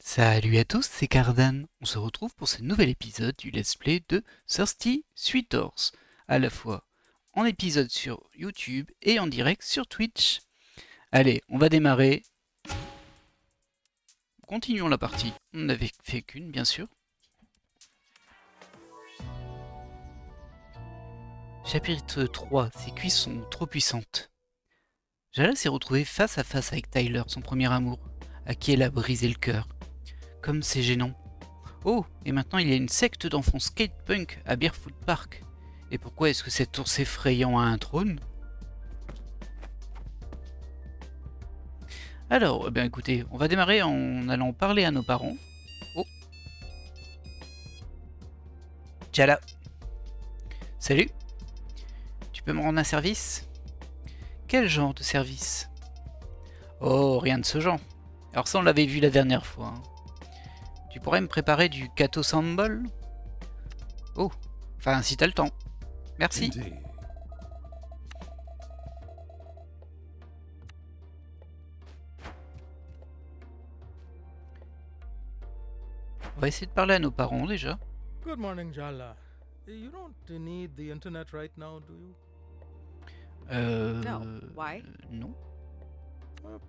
Salut à tous, c'est Cardan. On se retrouve pour ce nouvel épisode du let's play de Suitors, à la fois en épisode sur YouTube et en direct sur Twitch. Allez, on va démarrer. Continuons la partie. On n'avait fait qu'une, bien sûr. Chapitre 3, ces cuisses sont trop puissantes. Jala s'est retrouvée face à face avec Tyler, son premier amour, à qui elle a brisé le cœur. Comme c'est gênant. Oh, et maintenant il y a une secte d'enfants skatepunk à Bearfoot Park. Et pourquoi est-ce que cet ours effrayant a un trône? Alors, écoutez, on va démarrer en allant parler à nos parents. Oh, Jala. Salut. Tu peux me rendre un service? Quel genre de service? Oh, rien de ce genre. Alors ça, on l'avait vu la dernière fois. Tu pourrais me préparer du Kato Sambal? Oh, enfin si t'as le temps. Merci. On va essayer de parler à nos parents déjà. Good morning, Jala. You don't need the internet right now, do you? No. Why? Non.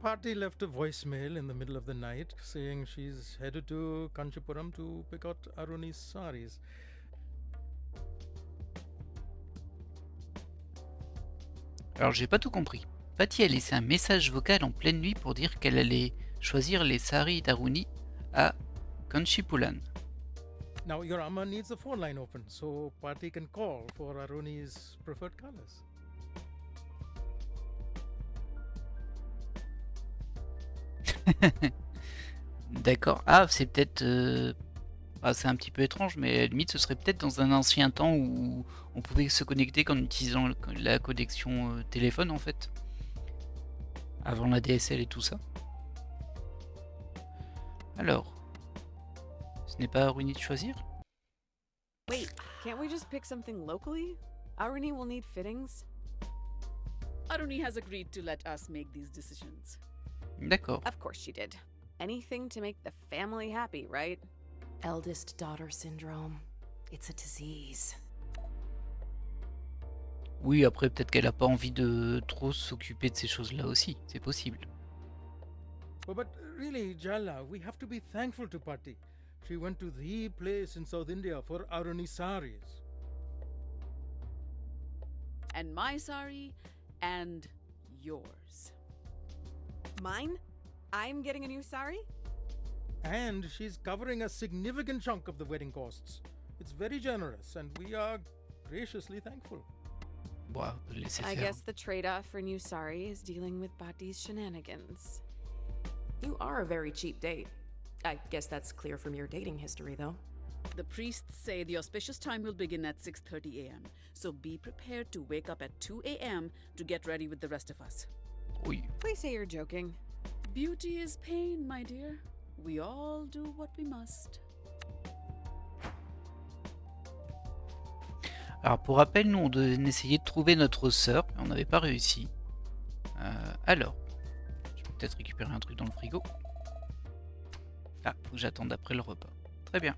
Party left a voicemail in the middle of the night saying she's headed to Kanchipuram to pick out Aruni's saris. Alors j'ai pas tout compris. Patty a laissé un message vocal en pleine nuit pour dire qu'elle allait choisir les saris d'Aruni à Kanchipuram. Now, your Amma needs the phone line open so Party can call for Aruni's preferred colors. D'accord. Ah, c'est peut-être... c'est un petit peu étrange, mais à la limite, ce serait peut-être dans un ancien temps où on pouvait se connecter qu'en utilisant la connexion téléphone, en fait. Avant la DSL et tout ça. Alors... Ce n'est pas à Aruni de choisir? Wait, can't we just pick something locally? Aruni will need fittings. Aruni has agreed to let us make these decisions. D'accord. Of course she did. Anything to make the family happy, right? Eldest daughter syndrome. It's a disease. Oui, après, peut-être qu'elle a pas envie de trop s'occuper de ces choses-là aussi. C'est possible. But really, Jala, we have to be thankful to Party. She went to the place in South India for Aruni's saris. And my sari, and yours. Mine? I'm getting a new sari? And she's covering a significant chunk of the wedding costs. It's very generous, and we are graciously thankful. Bon, laissez I faire. guess the trade-off for new sari is dealing with Bati's shenanigans. You are a very cheap date. I guess that's clear from your dating history, though. The priests say the auspicious time will begin at 6:30 a.m. So be prepared to wake up at 2 a.m. to get ready with the rest of us. Oui. Please say you're joking. Beauty is pain, my dear. We all do what we must. Alors pour rappel, nous on devait essayer de trouver notre sœur, mais on n'avait pas réussi. Alors, je vais peut-être récupérer un truc dans le frigo. Ah, faut que j'attende après le repas. Très bien.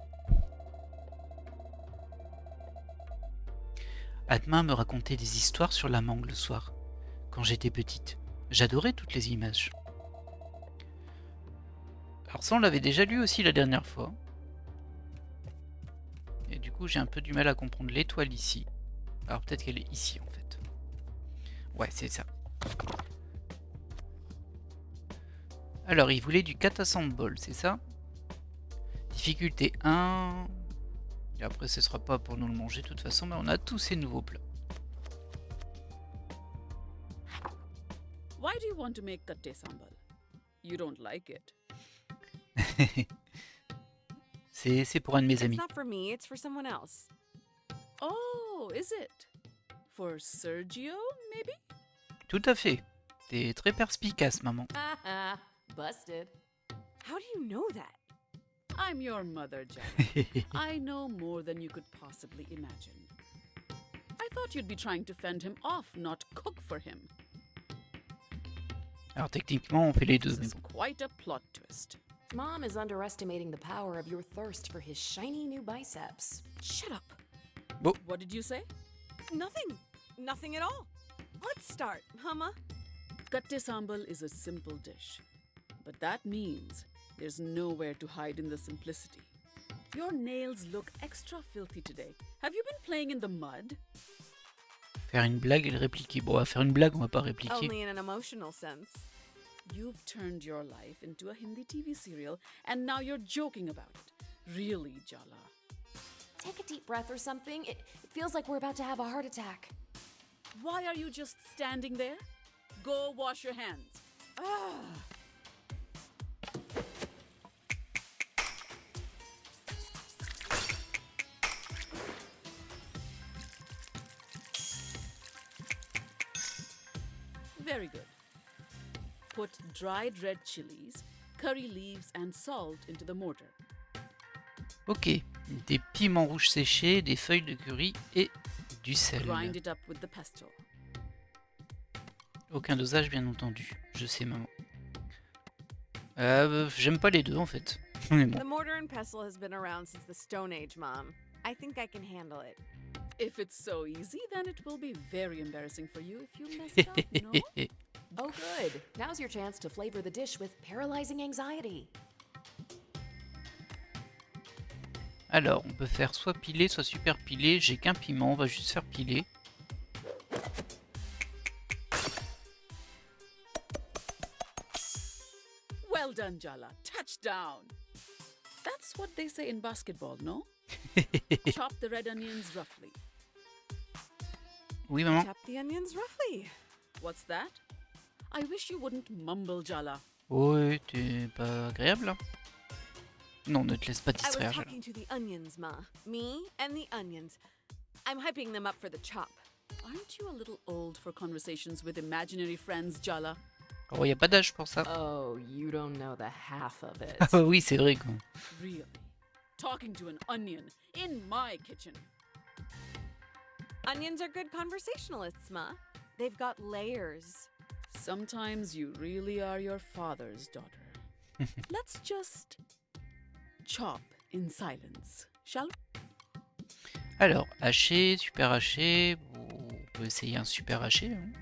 Adma me racontait des histoires sur la mangue le soir, quand j'étais petite. J'adorais toutes les images. Alors ça, on l'avait déjà lu aussi la dernière fois. Et du coup, j'ai un peu du mal à comprendre l'étoile ici. Alors peut-être qu'elle est ici, en fait. Ouais, c'est ça. Alors, il voulait du Katasambol, c'est ça? Difficulté 1. Et après, ce sera pas pour nous le manger de toute façon, mais on a tous ces nouveaux plats. Why do you want to make katte sambal? You don't like it. C'est pour un de mes It's amis. not for me, it's for someone else. Oh, is it? For Sergio, maybe? Tout à fait. T'es très perspicace, maman. Haha, busted. How do you know that? I'm your mother, Jack. I know more than you could possibly imagine. I thought you'd be trying to fend him off, not cook for him. Alors techniquement, on fait les deux. This Mais is bon. quite a plot twist. Mom is underestimating the power of your thirst for his shiny new biceps. Shut up. Bon. What did you say? Nothing. Nothing at all. Let's start, Humma. Katte sambal is a simple dish. But that means there's nowhere to hide in the simplicity. Your nails look extra filthy today. Have you been playing in the mud? Faire une blague et le répliquer. Bon, on va faire une blague, on va pas répliquer. Only in an emotional sense. You've turned your life into a Hindi TV serial and now you're joking about it. Really, Jala? Take a deep breath or something. It feels like we're about to have a heart attack. Why are you just standing there? Go wash your hands. Very good. Put dried red chilies, curry leaves, and salt into the mortar. Ok, des piments rouges séchés, des feuilles de curry et du sel. Grind it up with the pestle. Aucun dosage bien entendu, je sais maman. J'aime pas les deux en fait. Mais bon. The mortar and pestle has been around since the Stone Age, Mom. I think I can handle it. If it's so easy, then it will be very embarrassing for you if you mess it up, no? Oh, good. Now's your chance to flavor the dish with paralyzing anxiety. Alors, on peut faire soit pilé, soit super pilé. J'ai qu'un piment, on va juste faire pilé. Well done, Jala. Touchdown. That's what they say in basketball, no? Chop the red onions roughly. Oui maman. Chop the onions roughly. What's that? I wish you wouldn't mumble, Jala. Ouais, t'es pas agréable hein. Non, ne te laisse pas I was distraire. Jala. talking to the onions, Ma. Me and the onions. I'm hyping them up for the chop. Aren't you a little old for conversations with imaginary friends, Jala? Oh, y a pas d'âge pour ça. Oh, you don't know the half of it. Ah oui, c'est vrai quoi. Really? Talking to an onion in my kitchen. Onions are good conversationalists, Ma. They've got layers. Sometimes you really are your father's daughter. Let's just chop in silence, shall we? Alors, haché, super haché. On peut essayer un super haché. Hein.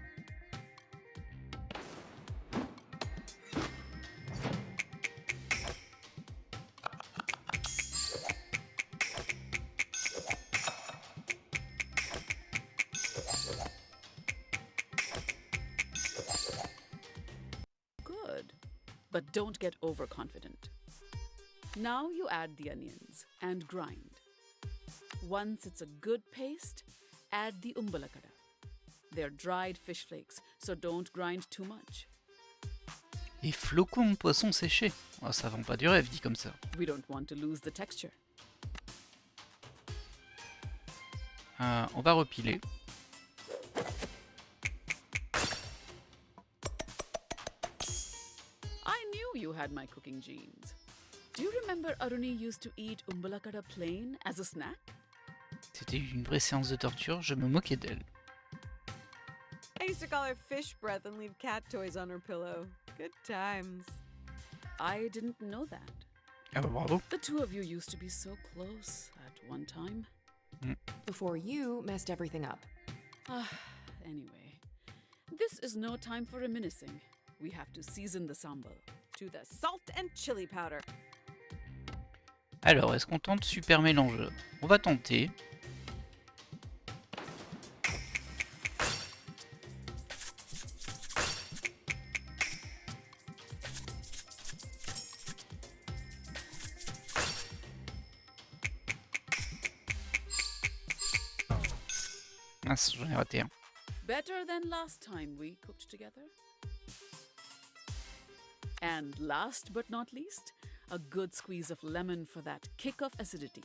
Good. But don't get overconfident. Now you add the onions and grind. Once it's a good paste, add the umbalakada. They're dried fish flakes, so don't grind too much. Et flocons de poisson séchés. Oh, ça vend pas du rêve, dit comme ça. We don't want to lose the texture. On va repiler. I knew you had my cooking genes. Do you remember Aruni used to eat umbalakada plain as a snack? C'était une vraie séance de torture, je me moquais d'elle. I used to call her fish breath and leave cat toys on her pillow. Good times. I didn't know that. Ah bah bravo. The two of you used to be so close at one time. Before you messed everything up. Anyway, this is no time for reminiscing. We have to season the sambal. To the salt and chili powder. Alors, est-ce qu'on tente super mélangeur? On va tenter. Mince, j'en ai raté un. Better than last time we cooked together. And last but not least, a good squeeze of lemon for that kick of acidity.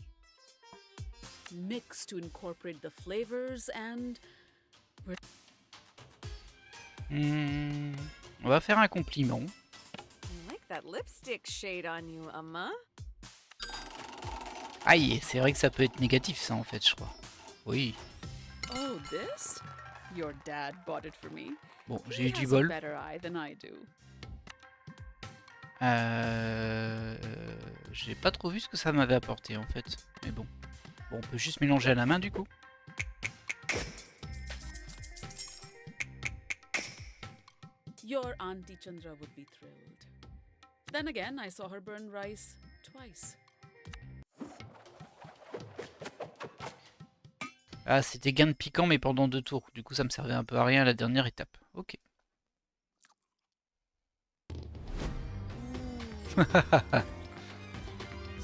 Mix to incorporate the flavors and... On va faire un compliment. I like that lipstick shade on you, Amma. Aïe, c'est vrai que ça peut être négatif ça en fait, je crois. Oui. Oh, this? Your dad bought it for me. Bon, j'ai He eu du has a bol. better eye than I do. J'ai pas trop vu ce que ça m'avait apporté en fait. Mais bon. Bon, on peut juste mélanger à la main du coup. Your Auntie Chandra would be thrilled. Then again, I saw her burn rice twice. Ah, c'était gain de piquant mais pendant 2 tours. Du coup, ça me servait un peu à rien à la dernière étape. Ok.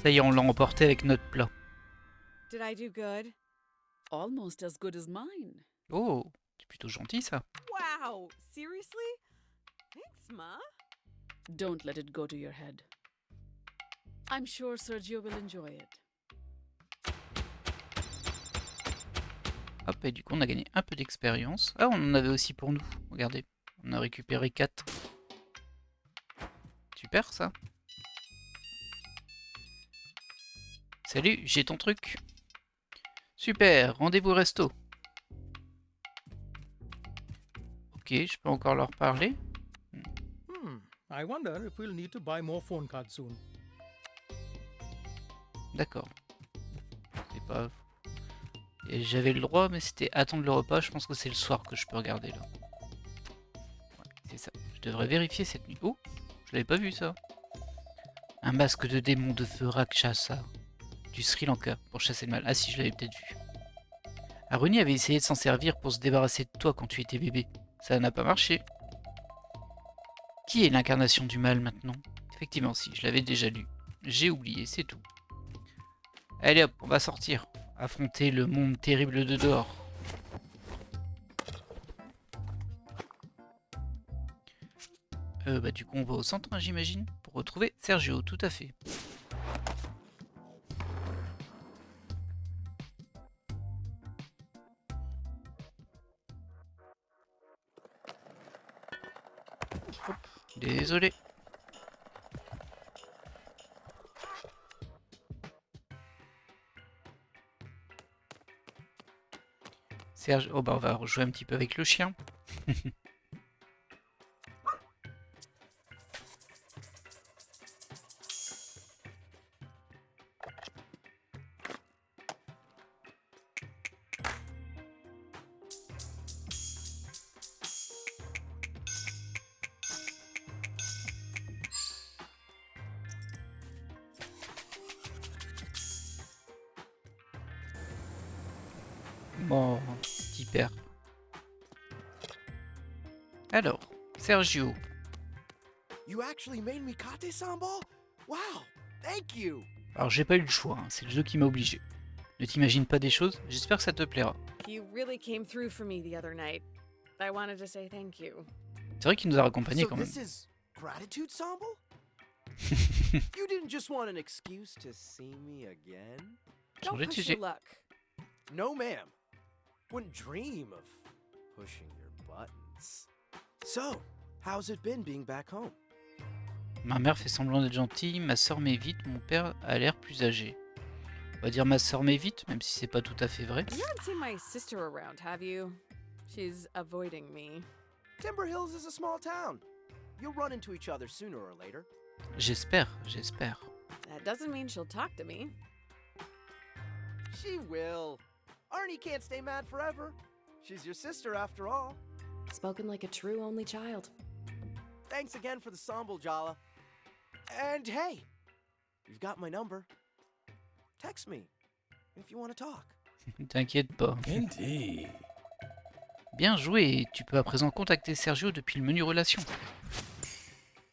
Ça y est, on l'a emporté avec notre plat. Did I do good? Almost as good as mine. Oh, c'est plutôt gentil ça. Wow! Seriously? Thanks, Ma. Don't let it go to your head. I'm sure Sergio will enjoy it. Hop, et du coup, on a gagné un peu d'expérience. Ah, on en avait aussi pour nous. Regardez, on a récupéré 4. Super ça. Salut, j'ai ton truc. Super, rendez-vous au resto. Ok, je peux encore leur parler. I wonder if we'll need to buy more phone cards soon. D'accord. C'est pas... Et j'avais le droit, mais c'était attendre le repas. Je pense que c'est le soir que je peux regarder là. Ouais, c'est ça. Je devrais vérifier cette nuit. Oh, je l'avais pas vu ça. Un masque de démon de feu Rakshasa. Du Sri Lanka pour chasser le mal. Ah si, je l'avais peut-être vu. Aruni avait essayé de s'en servir pour se débarrasser de toi quand tu étais bébé. Ça n'a pas marché. Qui est l'incarnation du mal maintenant? Effectivement si, je l'avais déjà lu. J'ai oublié, c'est tout. Allez hop, on va sortir. Affronter le monde terrible de dehors. Bah du coup on va au centre hein, j'imagine. Pour retrouver Sergio, tout à fait. Hop, désolé. Serge, oh bah on va rejouer un petit peu avec le chien. Bon, petit père. Alors, Sergio. You actually made me kate sambal? Wow, thank you. Alors j'ai pas eu le choix, hein, c'est le jeu qui m'a obligé. Ne t'imagine pas des choses, j'espère que ça te plaira. You really came through for me the other night. I wanted to say thank you. C'est vrai qu'il nous a raccompagnés So quand même. this is gratitude sambal? You didn't just want an excuse to see me again? Don't Changer de push sujet. your luck. No, ma'am. Wouldn't dream of pushing your buttons. So, how's it been being back home? Ma mère fait semblant d'être gentille, ma soeur m'est vite, mon père a l'air plus âgé. On va dire ma soeur m'est vite, même si c'est pas tout à fait vrai. You haven't seen my sister around, have you? She's avoiding me. Timber Hills is a small town. You'll run into each other sooner or later. J'espère, j'espère. That doesn't mean she'll talk to me. She will. Arnie can't stay mad forever. She's your sister after all. Spoken like a true only child. Thanks again for the sambal, Jala. And hey, you've got my number. Text me if you want to talk. T'inquiète pas. Indeed. Bien joué, tu peux à présent contacter Sergio depuis le menu relations.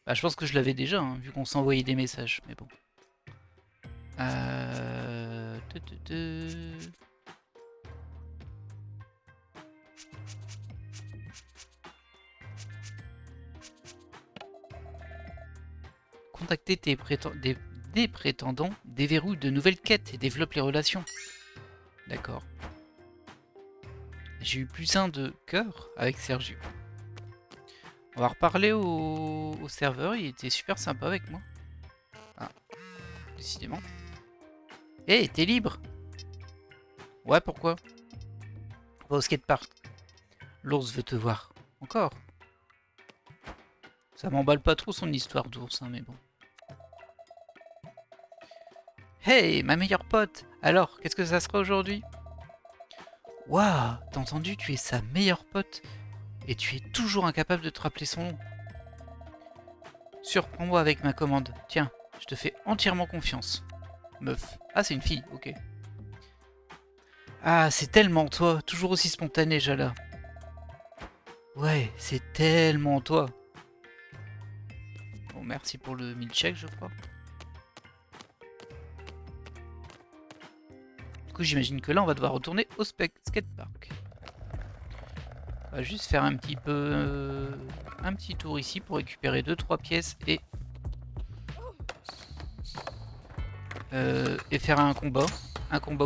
Bah je pense que je l'avais déjà, hein, vu qu'on s'envoyait des messages, mais bon. Tu, tu, tu. Contacter des prétendants, déverrouille de nouvelles quêtes et développe les relations. D'accord. J'ai eu plus un de cœur avec Sergio. On va reparler au serveur, il était super sympa avec moi. Ah, décidément. Hé, t'es libre? Ouais, pourquoi? On va au skatepark. L'ours veut te voir. Encore? Ça m'emballe pas trop son histoire d'ours, hein, mais bon. Hey, ma meilleure pote. Alors, qu'est-ce que ça sera aujourd'hui? Waouh, t'as entendu, tu es sa meilleure pote et tu es toujours incapable de te rappeler son nom. Surprends-moi avec ma commande. Tiens, je te fais entièrement confiance. Meuf. Ah, c'est une fille, ok. Ah, c'est tellement toi, toujours aussi spontané, Jala. Ouais, c'est tellement toi. Bon, merci pour le milkshake, je crois. Du coup, j'imagine que là, on va devoir retourner au skatepark. On va juste faire un petit peu... un petit tour ici pour récupérer 2-3 pièces et faire un combat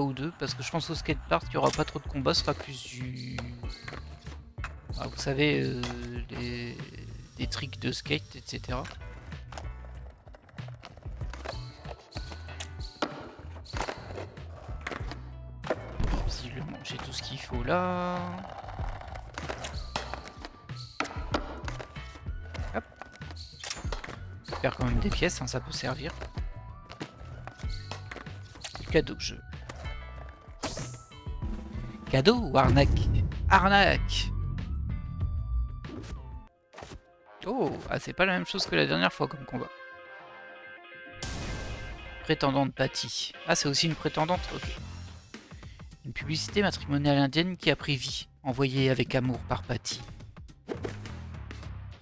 ou deux, parce que je pense au skatepark il n'y aura pas trop de combats, ce sera plus du... Ah, vous savez, des tricks de skate, etc. Visiblement j'ai tout ce qu'il faut là. Hop. Je perds quand même des pièces, hein, ça peut servir. Cadeau que je... Cadeau ou arnaque? Arnaque! Oh, ah, c'est pas la même chose que la dernière fois comme combat. Prétendante Patty. Ah, c'est aussi une prétendante? Ok. Une publicité matrimoniale indienne qui a pris vie, envoyée avec amour par Patty.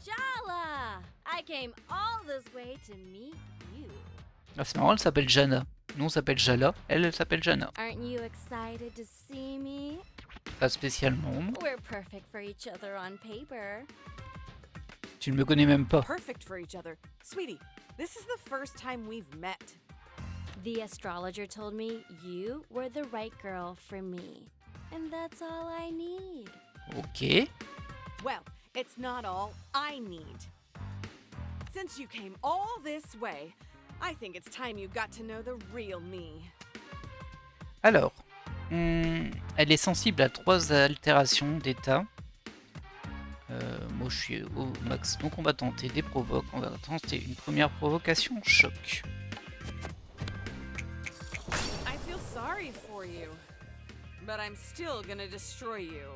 Jala! I came all this way to meet you. Ah, c'est marrant, elle s'appelle Jana. Nous, on s'appelle Jala, elle s'appelle Jana. Aren't you excited to see me? Pas spécialement. We're perfect for each other on paper. Tu ne me connais même pas. Perfect for each other. Sweetie, this is the first time we've met. The astrologer told me you were the right girl for me. And that's all I need. Ok. Well, it's not all I need. Since you came all this way, I think it's time you got to know the real me. Alors, elle est sensible à 3 altérations d'état. Moi je suis au max, donc on va tenter des provoques. On va tenter une première provocation, choc. I feel sorry for you, but I'm still gonna destroy you.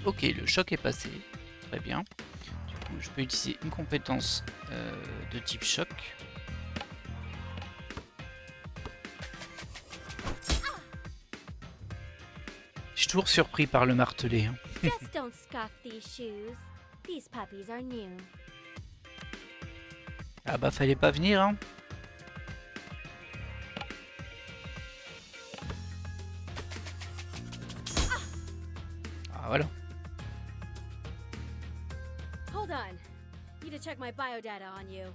Ok, le choc est passé, très bien. Du coup, je peux utiliser une compétence de type choc. Je suis toujours surpris par le martelé. Hein. Just don't scuff these shoes. These puppies are new. Ah bah fallait pas venir hein. Ah voilà. Hold on. Need to check my biodata on you.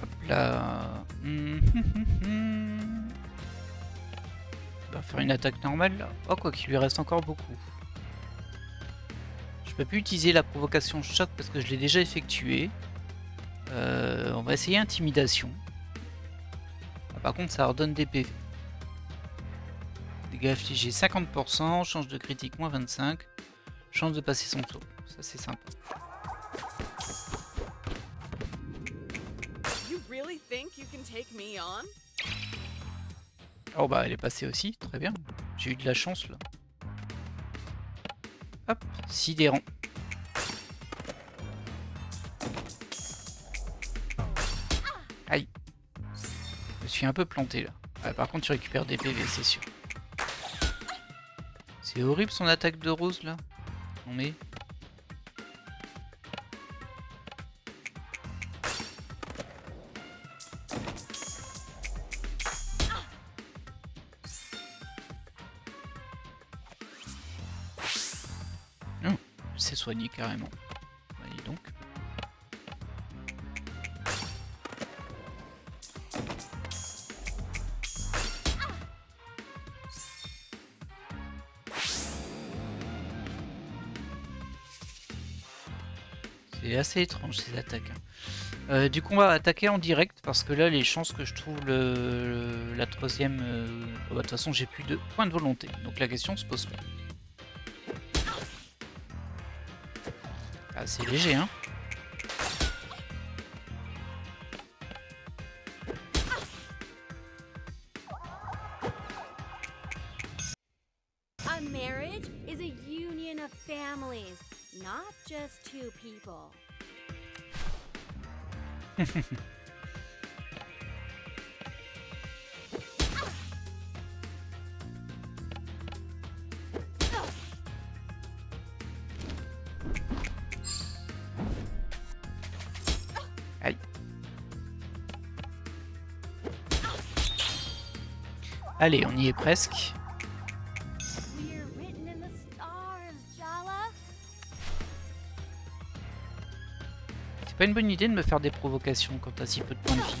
Hop là. On va faire une attaque normale là. Oh quoi qu'il lui reste encore beaucoup. Je peux plus utiliser la provocation choc parce que je l'ai déjà effectuée. On va essayer intimidation. Ah, par contre ça redonne des PV. Dégâts affligés 50%, change de critique moins 25, chance de passer son tour. Ça c'est sympa. You really think you can take me on? Oh bah elle est passée aussi, très bien. J'ai eu de la chance là. Hop, sidérant. Aïe. Je me suis un peu planté là. Ouais, par contre tu récupères des PV, c'est sûr. C'est horrible son attaque de rose là. Non mais... Non, c'est soigné carrément. Bah, dis donc. C'est assez étrange ces attaques. Du coup on va attaquer en direct parce que là les chances que je trouve la troisième... bah, de toute façon j'ai plus de points de volonté. Donc la question se pose pas. Ah c'est léger hein. A marriage is a union of families, not just two people. Aïe. Allez, on y est presque. We're written in the stars, Jala. C'est pas une bonne idée de me faire des provocations quand t'as si peu de points de vie.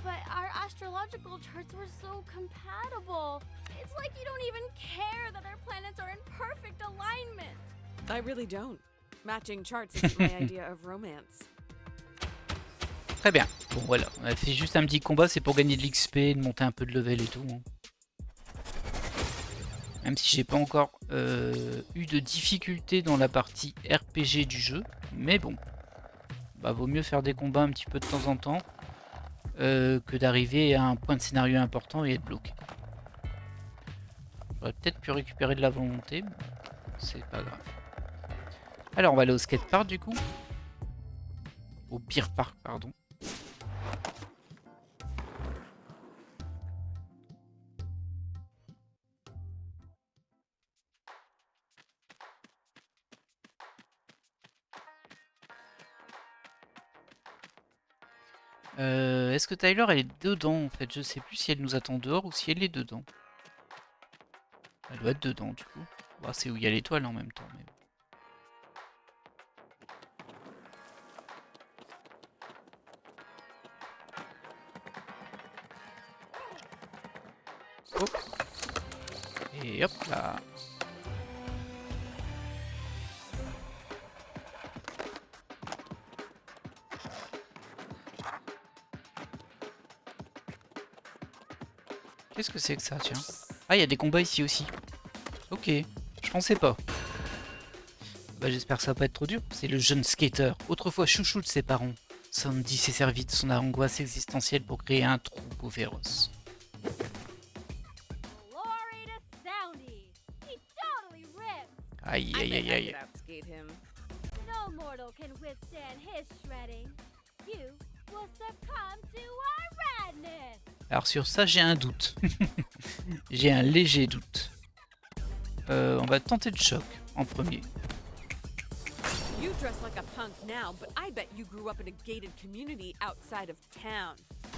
But our astrological charts were so compatible. It's like you don't even care that our planets are in perfect alignment. I really don't. Matching charts isn't my idea of romance. Très bien. Bon voilà, on a fait juste un petit combat, c'est pour gagner de l'XP, de monter un peu de level et tout. Hein. Même si j'ai pas encore eu de difficultés dans la partie RPG du jeu. Mais bon, bah vaut mieux faire des combats un petit peu de temps en temps que d'arriver à un point de scénario important et être bloqué. J'aurais peut-être pu récupérer de la volonté, mais c'est pas grave. Alors on va aller au skatepark du coup. Au beer park, pardon. Est-ce que Tyler elle est dedans en fait? Je sais plus si elle nous attend dehors ou si elle est dedans. Elle doit être dedans du coup. Bah, c'est où il y a l'étoile en même temps. Mais... Oh. Et hop là. Qu'est-ce que c'est que ça, tiens? Ah, il y a des combats ici aussi. Ok, je pensais pas. Bah, j'espère que ça va pas être trop dur. C'est le jeune skater, autrefois chouchou de ses parents. Sandy s'est servi de son angoisse existentielle pour créer un troupeau féroce. Glory to Soundy. He totally ripped. Aïe, I aïe, bet aïe, I aïe. could outskate him. No mortal can withstand his shredding. You will succumb to our radness. Alors sur ça, j'ai un doute. J'ai un léger doute. On va tenter le choc en premier. You dress like a punk now, but I bet you grew up in a gated community outside of town.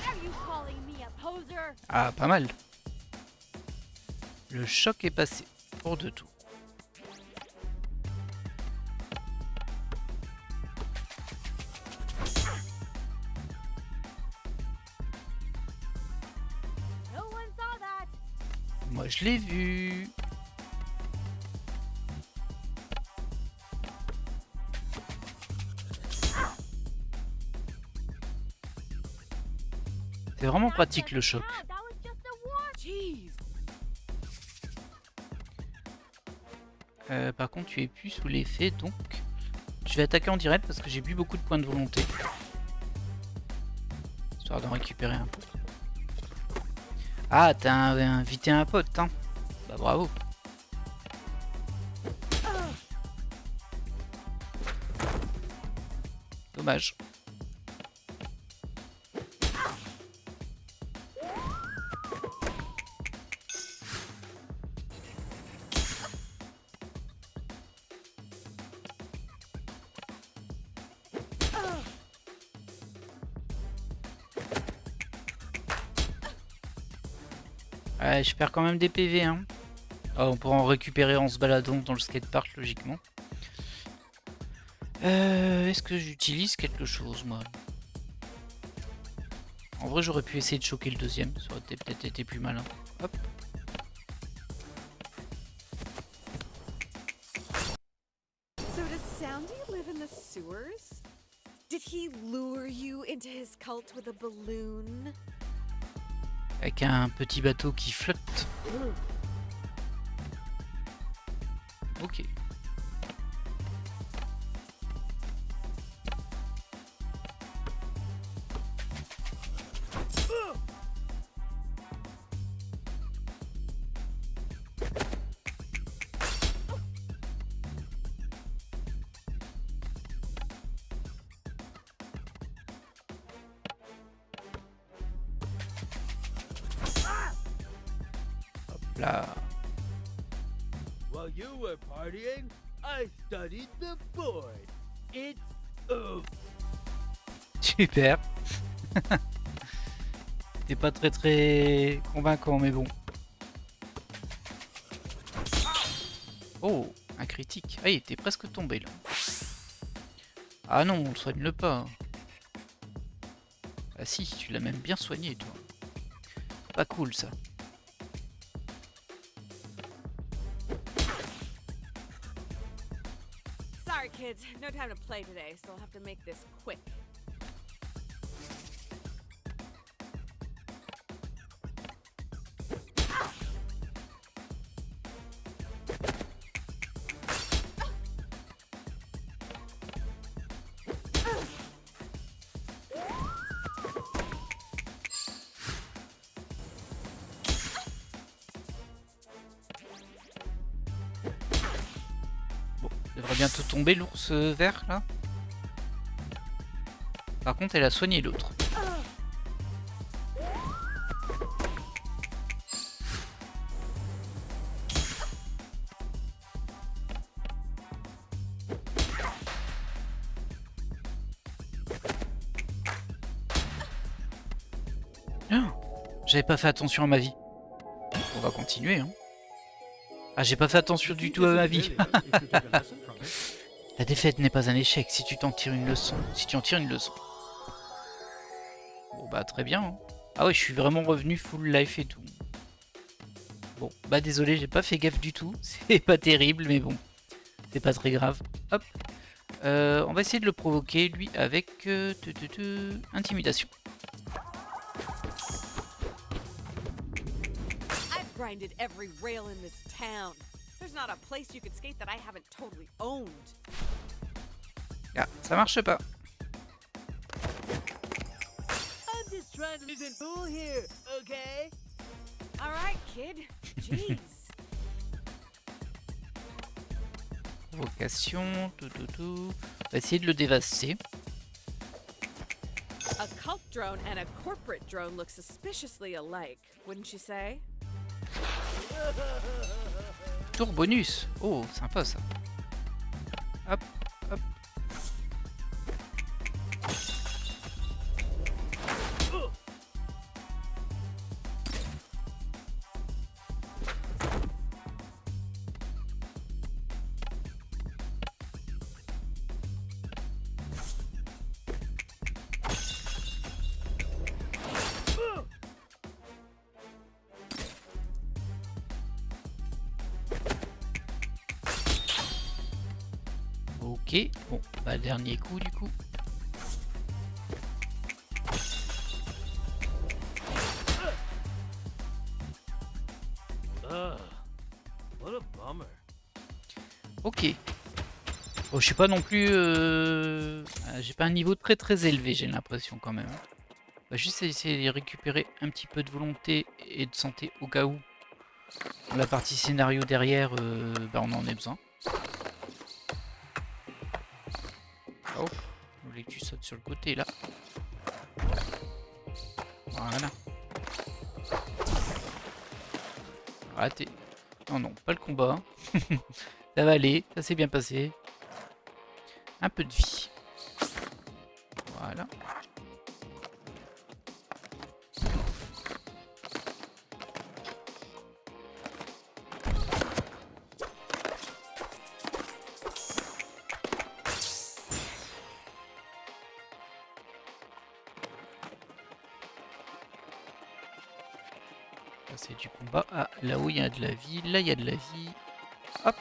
Are you calling me a poser? Ah, pas mal. Le choc est passé pour 2 tours. No one saw that. Moi, je l'ai vu. C'est vraiment pratique le choc. That was just a war. Jeez. Par contre, tu es plus sous l'effet, donc je vais attaquer en direct parce que j'ai bu beaucoup de points de volonté. Histoire d'en récupérer un peu. Ah, t'as invité un pote, hein. Bah bravo. Dommage. Ouais, je perds quand même des PV, hein. Oh, on pourra en récupérer en se baladant dans le skatepark, logiquement. Est-ce que j'utilise quelque chose, moi? En vrai, j'aurais pu essayer de choquer le deuxième. Ça aurait peut-être été plus malin. Hop. So does Soundy live in the sewers? Did he lure you into his cult with a balloon? Avec un petit bateau qui flotte. Ok. là. While you were partying, I studied the board. It's over. Super. T'es pas très convaincant, mais bon. Oh, un critique. Ah, il était presque tombé là. Ah non, on soigne-le pas. Ah si, tu l'as même bien soigné, toi. Pas cool, ça. Sorry, kids. No time to play today, so I'll have to make this quick. Il devrait bientôt tomber l'ours vert là. Par contre, elle a soigné l'autre. J'avais pas fait attention à ma vie. On va continuer, hein. Ah, j'ai pas fait attention du tout à ma vie. La défaite n'est pas un échec si tu t'en tires une leçon. Si tu en tires une leçon. Bon bah très bien. Hein. Ah ouais, je suis vraiment revenu full life et tout. Bon, bah désolé, j'ai pas fait gaffe du tout. C'est pas terrible, mais bon. C'est pas très grave. Hop. On va essayer de le provoquer, lui, avec intimidation. I've grinded every rail in this town. There's not a place you could skate that I haven't totally owned. Ah, ça marche pas. I'm just trying to listen cool here, okay? All right, kid. Jeez. Provocation, tout. On va essayer de le dévaster. A cult drone and a corporate drone look suspiciously alike, wouldn't you say? Tour bonus. Oh, sympa ça. Hop, hop. Ok, bon, bah dernier coup du coup. What a bummer. Ok. Bon, je suis pas non plus... j'ai pas un niveau très élevé, j'ai l'impression quand même. On va juste essayer de récupérer un petit peu de volonté et de santé au cas où. Dans la partie scénario derrière, bah on en a besoin. Oh, je voulais que tu sautes sur le côté là. Voilà. Raté. Non, pas le combat. Ça va aller, ça s'est bien passé. Un peu de vie. Voilà. C'est du combat. Ah, là où il y a de la vie, là il y a de la vie. Hop.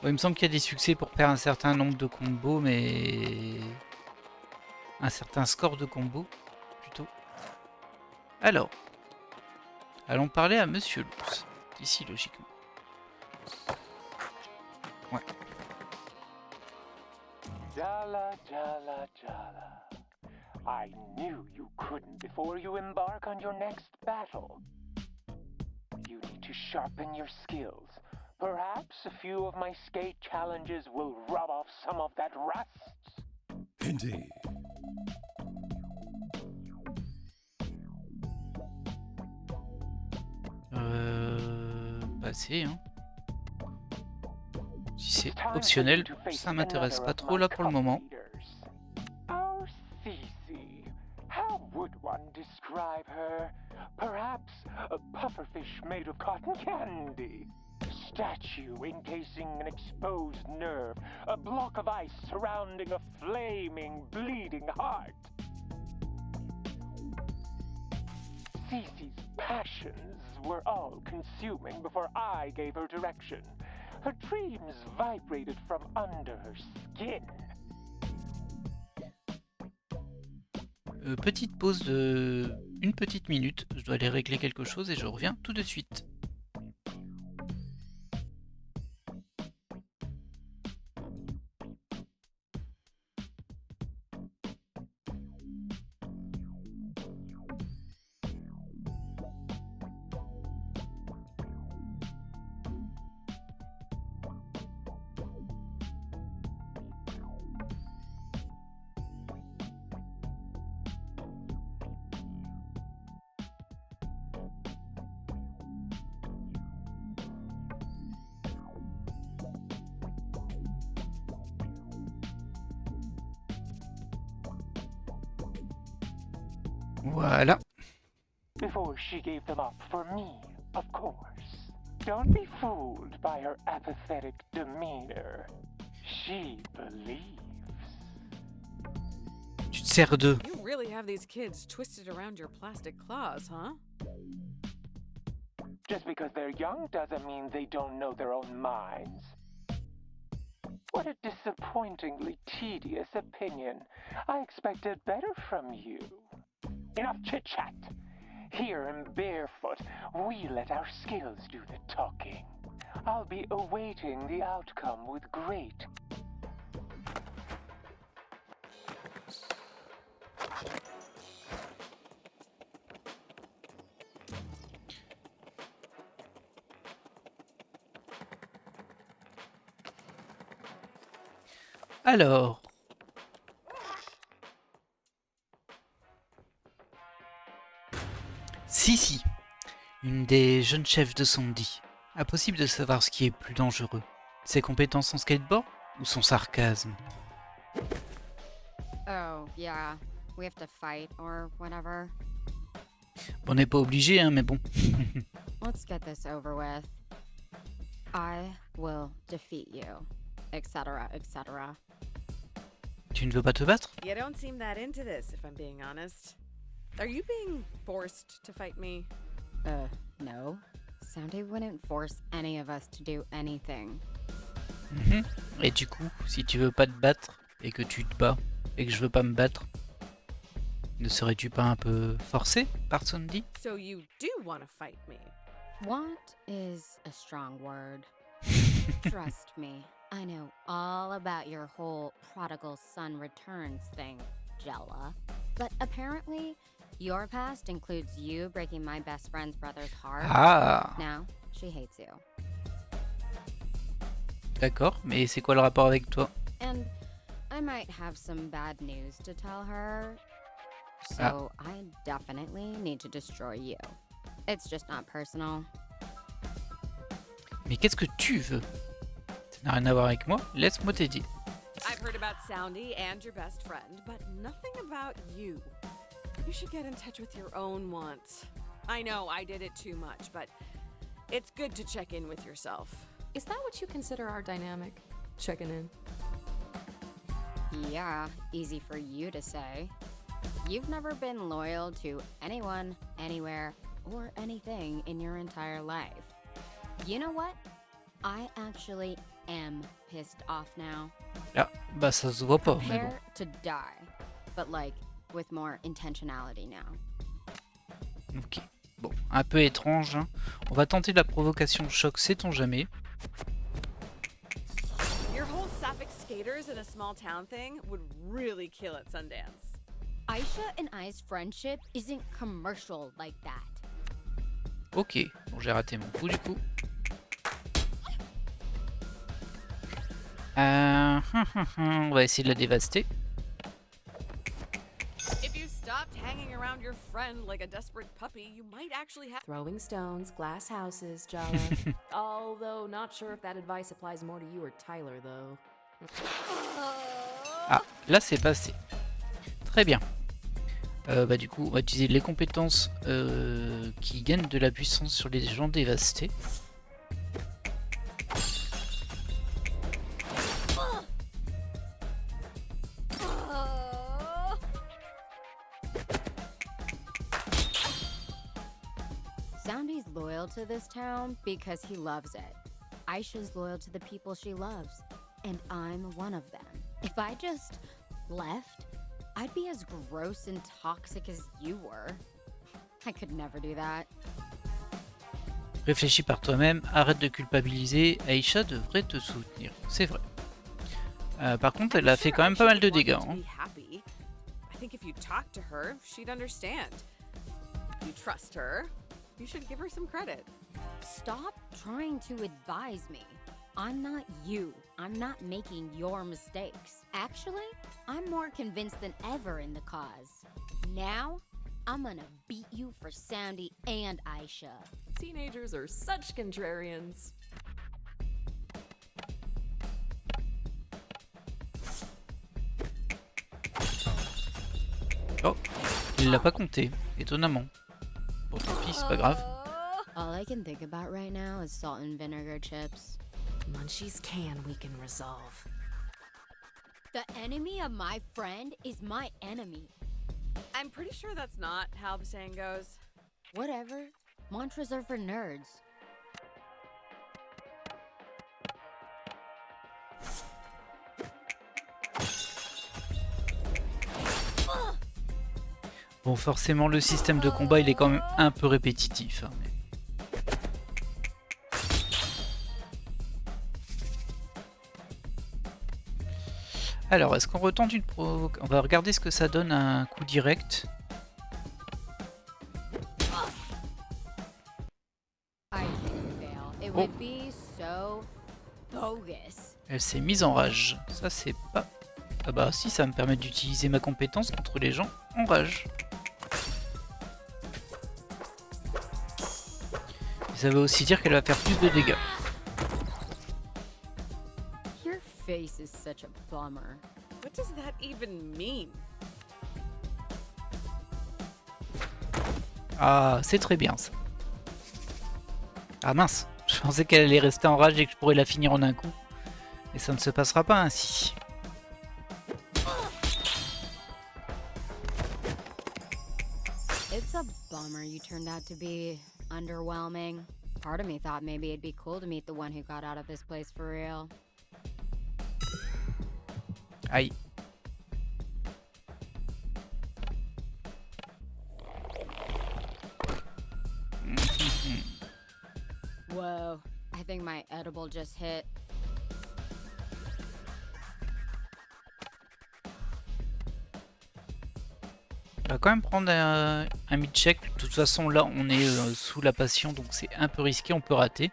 Bon, il me semble qu'il y a des succès pour faire un certain nombre de combos, mais... un certain score de combos, plutôt. Alors, allons parler à Monsieur Loose. Ici, logiquement. Ouais. Jala, Jala, Jala. I knew you couldn't before you embark on your next battle. You need to sharpen your skills. Perhaps a few of my skate challenges will rub off some of that rust. Indeed. Passer, hein. Si c'est optionnel, ça m'intéresse pas trop là pour le moment. Our Cece. How would one describe her? Perhaps a pufferfish made of cotton candy. Statue encasing an exposed nerve. A block of ice surrounding a flaming, bleeding heart. Cece's passions were all-consuming before I gave her direction. Her dreams vibrated from under her skin. Petite pause de... une petite minute. Je dois aller régler quelque chose et je reviens tout de suite. Voilà. Before she gave them up for me, of course. Don't be fooled by her apathetic demeanor. She believes. Tu te sers d'eux. You really have these kids twisted around your plastic claws, huh? Just because they're young doesn't mean they don't know their own minds. What a disappointingly tedious opinion. I expected better from you. Enough chit-chat. Here in Barefoot, we let our skills do the talking. I'll be awaiting the outcome with great... Alors... Si, une des jeunes chefs de Sandy. Impossible de savoir ce qui est plus dangereux. Ses compétences en skateboard ou son sarcasme? Oh, yeah. We have to fight or whatever. Bon, on n'est pas obligé, hein, mais bon. Let's get this over with. I will defeat you, etc., etc. Tu ne veux pas te battre? You don't seem that into this, if I'm being honest. Are you being forced to fight me? No. Sandy wouldn't force any of us to do anything. Et du coup, si tu veux pas te battre, et que tu te bats, et que je veux pas me battre, ne serais-tu pas un peu forcé par Sandy? So you do want to fight me? Want is a strong word. Trust me, I know all about your whole prodigal son returns thing, Jella. But apparently, your past includes you breaking my best friend's brother's heart. Ah, Now, she hates you. d'accord, mais c'est quoi le rapport avec toi? And I might have some bad news to tell her. So I definitely need to destroy you. It's just not personal. Mais qu'est-ce que tu veux? Ça n'a rien à voir avec moi, laisse-moi t'aider. I've heard about Soundy and your best friend, but nothing about you. You should get in touch with your own wants. I know I did it too much, but it's good to check in with yourself. Is that what you consider our dynamic? Checking in? Yeah, easy for you to say. You've never been loyal to anyone, anywhere, or anything in your entire life. You know what? I actually am pissed off now. Ah, bah ça se voit pas, mais bon. Prepare to die, but like with more intentionality now. Ok. Bon, un peu étrange. Hein. On va tenter la provocation choc, sait-on jamais. Your whole Sapphic skaters in a small town thing would really kill at Sundance. Aisha and I's friendship isn't commercial like that. Ok, bon j'ai raté mon coup du coup. On va essayer de la dévaster. If you stopped hanging around your friend like a desperate puppy, you might actually have. Throwing stones, glass houses, Jala. Although, not sure if that advice applies more to you or Tyler, though. Ah, là c'est passé. Très bien. Bah du coup, on va utiliser les compétences qui gagnent de la puissance sur les gens dévastés. Soundy's loyal to this town because he loves it. Aisha's loyal to the people she loves, and I'm one of them. If I just left, I'd be as gross and toxic as you were. I could never do that. Réfléchis par toi-même, arrête de culpabiliser, Aisha devrait te soutenir. C'est vrai. Par contre, elle a fait quand même pas mal de dégâts. Hein. I think if you talk to her, she'd understand. If you trust her, you should give her some credit. Stop trying to advise me. I'm not you. I'm not making your mistakes. Actually, I'm more convinced than ever in the cause. Now, I'm gonna beat you for Soundy and Aisha. Teenagers are such contrarians. Oh, il l'a pas compté, étonnamment. Bon, tant pis, c'est pas grave. All I can think about right now is salt and vinegar chips. Munchies we can resolve. The enemy of my friend is my enemy. I'm pretty sure that's not how the saying goes. Whatever. Mantras are for nerds. Bon, forcément, le système de combat, il est quand même un peu répétitif. Hein, mais... Alors, est-ce qu'on retente une provocation? On va regarder ce que ça donne à un coup direct. Oh. Elle s'est mise en rage. Ça, c'est pas... Ah bah si, ça va me permet d'utiliser ma compétence contre les gens en rage. Et ça veut aussi dire qu'elle va faire plus de dégâts. Your face is such a bummer. What does that even mean? Ah, c'est très bien ça. Ah mince, je pensais qu'elle allait rester en rage et que je pourrais la finir en un coup. Et ça ne se passera pas ainsi. It's a bummer you turned out to be underwhelming. Part of me thought maybe it'd be cool to meet the one who got out of this place for real. Aïe. Whoa, I think my edible just hit. On va quand même prendre un mid-check. De toute façon, là, on est sous la passion, donc c'est un peu risqué, on peut rater.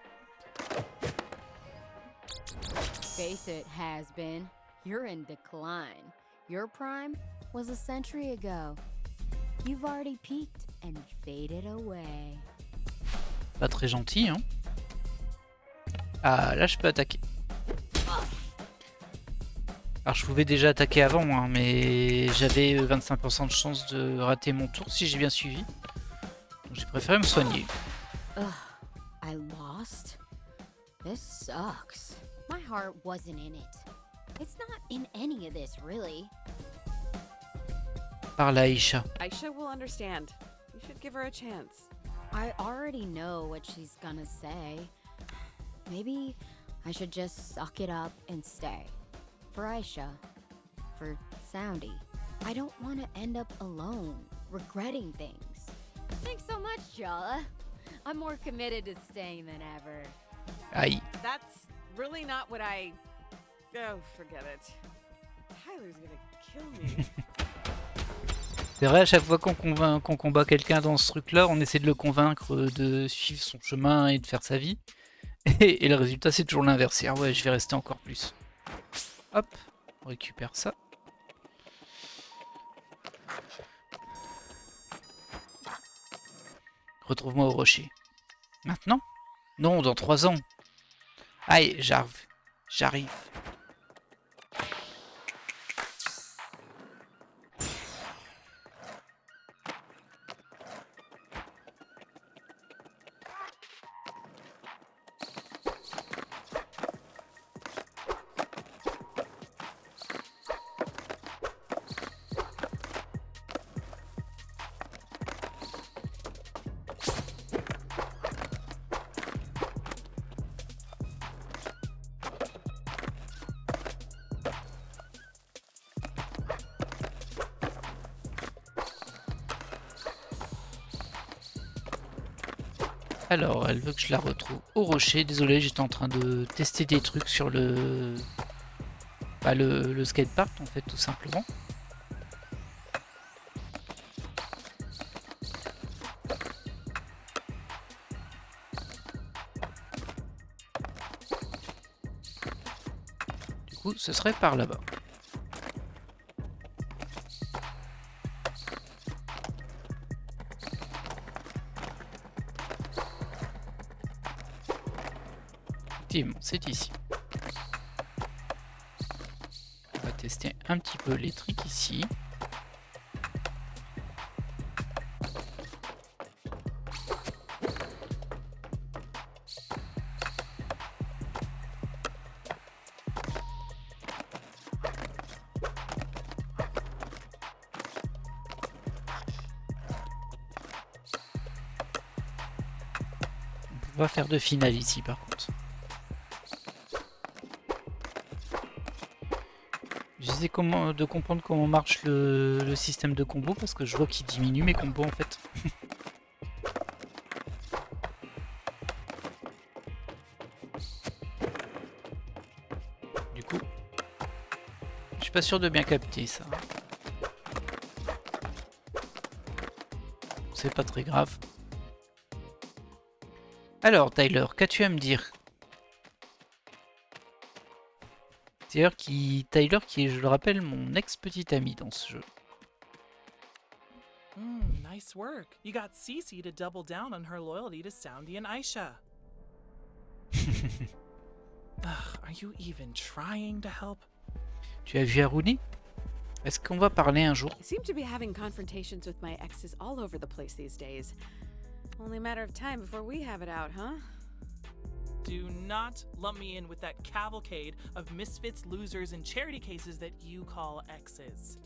Face it, has been. You're in decline. Your prime was a century ago. You've already peaked and faded away. Pas très gentil, hein. Ah, là, je peux attaquer. Alors, je pouvais déjà attaquer avant, hein, mais j'avais 25% de chance de rater mon tour si j'ai bien suivi. Donc, j'ai préféré me soigner. Ugh, I lost? This sucks. My heart wasn't in it. It's not in any of this, really. Par là, Aisha. Aisha will understand. You should give her a chance. I already know what she's gonna say. Maybe I should just suck it up and stay. For Aisha, for Soundy, I don't want to end up alone, regretting things. Thanks so much, Jala. I'm more committed to staying than ever. Aïe. That's really not what I... Oh, forget it. Tyler's gonna kill me. C'est vrai, à chaque fois qu'on combat quelqu'un dans ce truc-là, on essaie de le convaincre de suivre son chemin et de faire sa vie. Et le résultat, c'est toujours l'inverse. Ah ouais, je vais rester encore plus. Hop, on récupère ça. Retrouve-moi au rocher. Maintenant? Non, dans 3 ans. Aïe, j'arrive. Alors, elle veut que je la retrouve au rocher. Désolé, j'étais en train de tester des trucs sur le skatepark, en fait, tout simplement. Du coup, ce serait par là-bas. C'est ici. On va tester un petit peu les tricks ici. On va faire de finale ici par contre. J'essaie de comprendre comment marche le système de combo parce que je vois qu'il diminue mes combos en fait. Du coup, je suis pas sûr de bien capter ça. C'est pas très grave. Alors Tyler, qu'as-tu à me dire? Tyler qui est, je le rappelle, mon ex-petit ami dans ce jeu. Nice work. You got Cece to double down on her loyalty to Soundy and Aisha. Are you even trying to help? Tu as vu Haruni? Est-ce qu'on va parler un jour? I seem to be having confrontations with my exes all over the place these days. Only a matter of time before we have it out, huh? Do not lump me in with that cavalcade of misfits, losers, and charity cases that you call exes.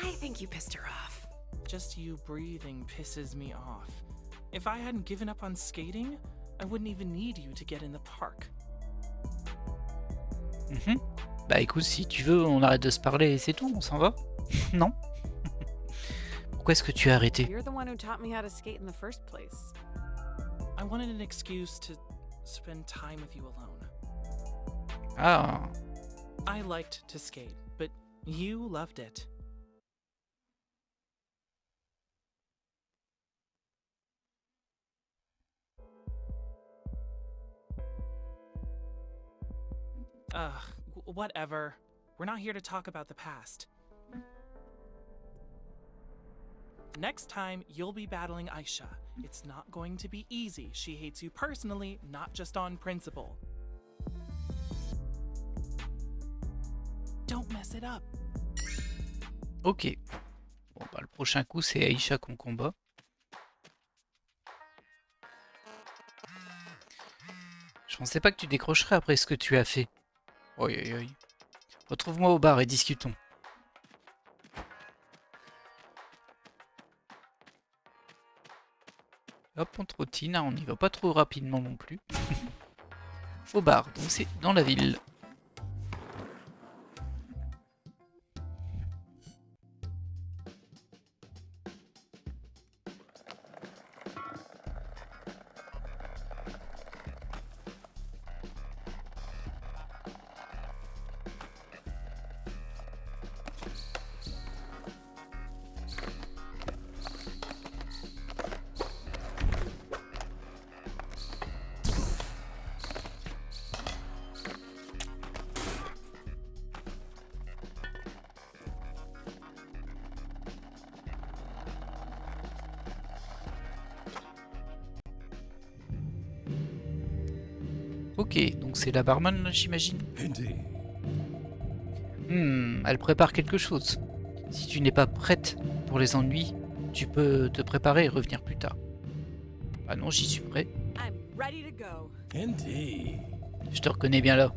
I think you pissed her off. Just you breathing pisses me off. If I hadn't given up on skating, I wouldn't even need you to get in the park. Bah écoute, si tu veux, on arrête de se parler et c'est tout, on s'en va? Non? Pourquoi est-ce que tu as arrêté? You're the one who taught me how to skate in the first place. I wanted an excuse to spend time with you alone. Ah. I liked to skate, but you loved it. Whatever. We're not here to talk about the past. Next time, you'll be battling Aisha. It's not going to be easy. She hates you personally, not just on principle. Don't mess it up. Ok. Bon bah le prochain coup c'est Aisha qu'on combat. Je pensais pas que tu décrocherais après ce que tu as fait. Oi oi oi. Retrouve-moi au bar et discutons. Hop, on trottine, hein, on n'y va pas trop rapidement non plus. au bar, donc c'est dans la ville. Ok, donc c'est la barman, j'imagine. Elle prépare quelque chose. Si tu n'es pas prête pour les ennuis, tu peux te préparer et revenir plus tard. Ah non, j'y suis prêt. I'm ready to go. Je te reconnais bien là.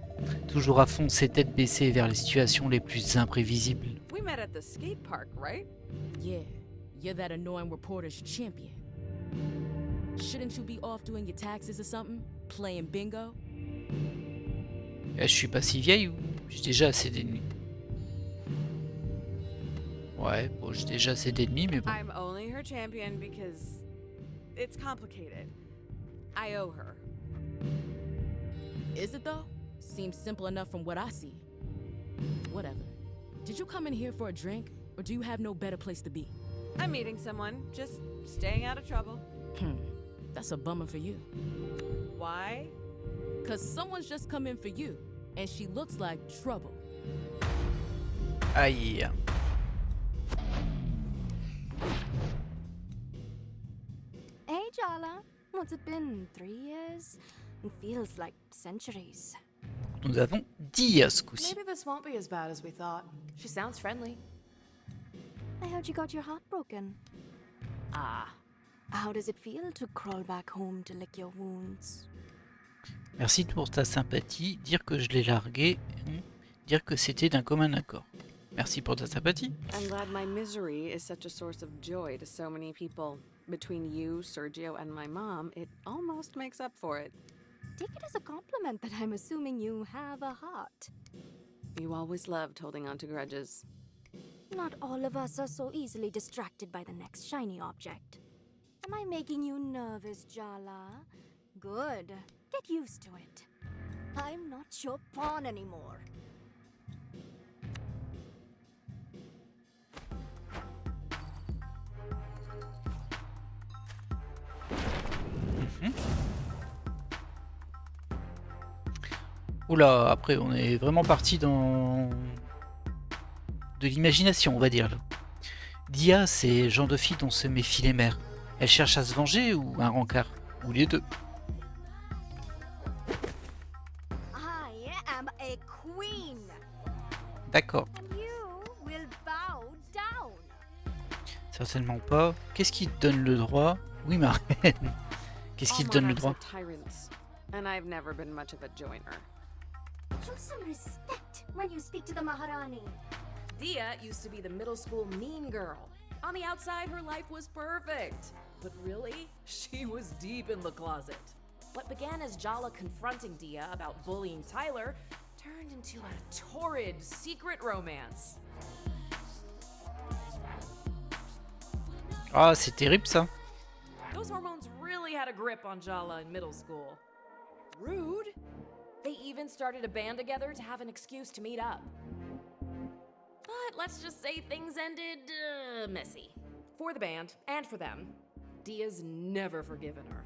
Toujours à fond, ses têtes baissées vers les situations les plus imprévisibles. We met at the skate park, right? Yeah, you're that annoying reporter's champion. Shouldn't you be off doing your taxes or something? Playing bingo? Je suis pas si vieille ou j'ai déjà assez d'ennemis? Ouais, bon, j'ai déjà assez d'ennemis, mais bon. I'm only her champion because it's complicated. I owe her. Is it though? Seems simple enough from what I see. Whatever. Did you come in here for a drink, or do you have no better place to be? I'm meeting someone, just staying out of trouble. That's a bummer for you. Why? 'Cause someone's just come in for you, and she looks like trouble. Aïe. Hey, Jala. What's it been? 3 years? It feels like centuries. Nous avons 10 ce coup-ci. Maybe this won't be as bad as we thought. She sounds friendly. I heard you got your heart broken. Ah. How does it feel to crawl back home to lick your wounds? Merci pour ta sympathie. Dire que je l'ai largué, dire que c'était d'un commun accord. Merci pour ta sympathie. I'm glad my misery is such a source of joy to so many people. Between you, Sergio, and my mom, it almost makes up for it. Take it as a compliment that I'm assuming you have a heart. You always loved holding on to grudges. Not all of us are so easily distracted by the next shiny object. Am I making you nervous, Jala? Good. Get used to it. I'm not your pawn anymore. Oula, après on est vraiment parti dans de l'imagination, on va dire. Dia, c'est le genre de fille dont se méfient les mères. Elle cherche à se venger ou un rencard? Ou les deux? I am a queen. D'accord. And you will bow down. Certainement pas. Qu'est-ce qui te donne le droit? Oui, ma reine. Qu'est-ce qui te donne le droit? Tyrants, and I've never been much of a joiner. Show some respect when you speak to the Maharani. Dia used to be the middle school mean girl. On the outside, her life was perfect. But really, she was deep in the closet. What began as Jala confronting Dia about bullying Tyler turned into a torrid secret romance. Ah, c'est terrible ça. Those hormones really had a grip on Jala in middle school. Rude. They even started a band together to have an excuse to meet up. But let's just say things ended messy. For the band, and for them. Dia's never forgiven her.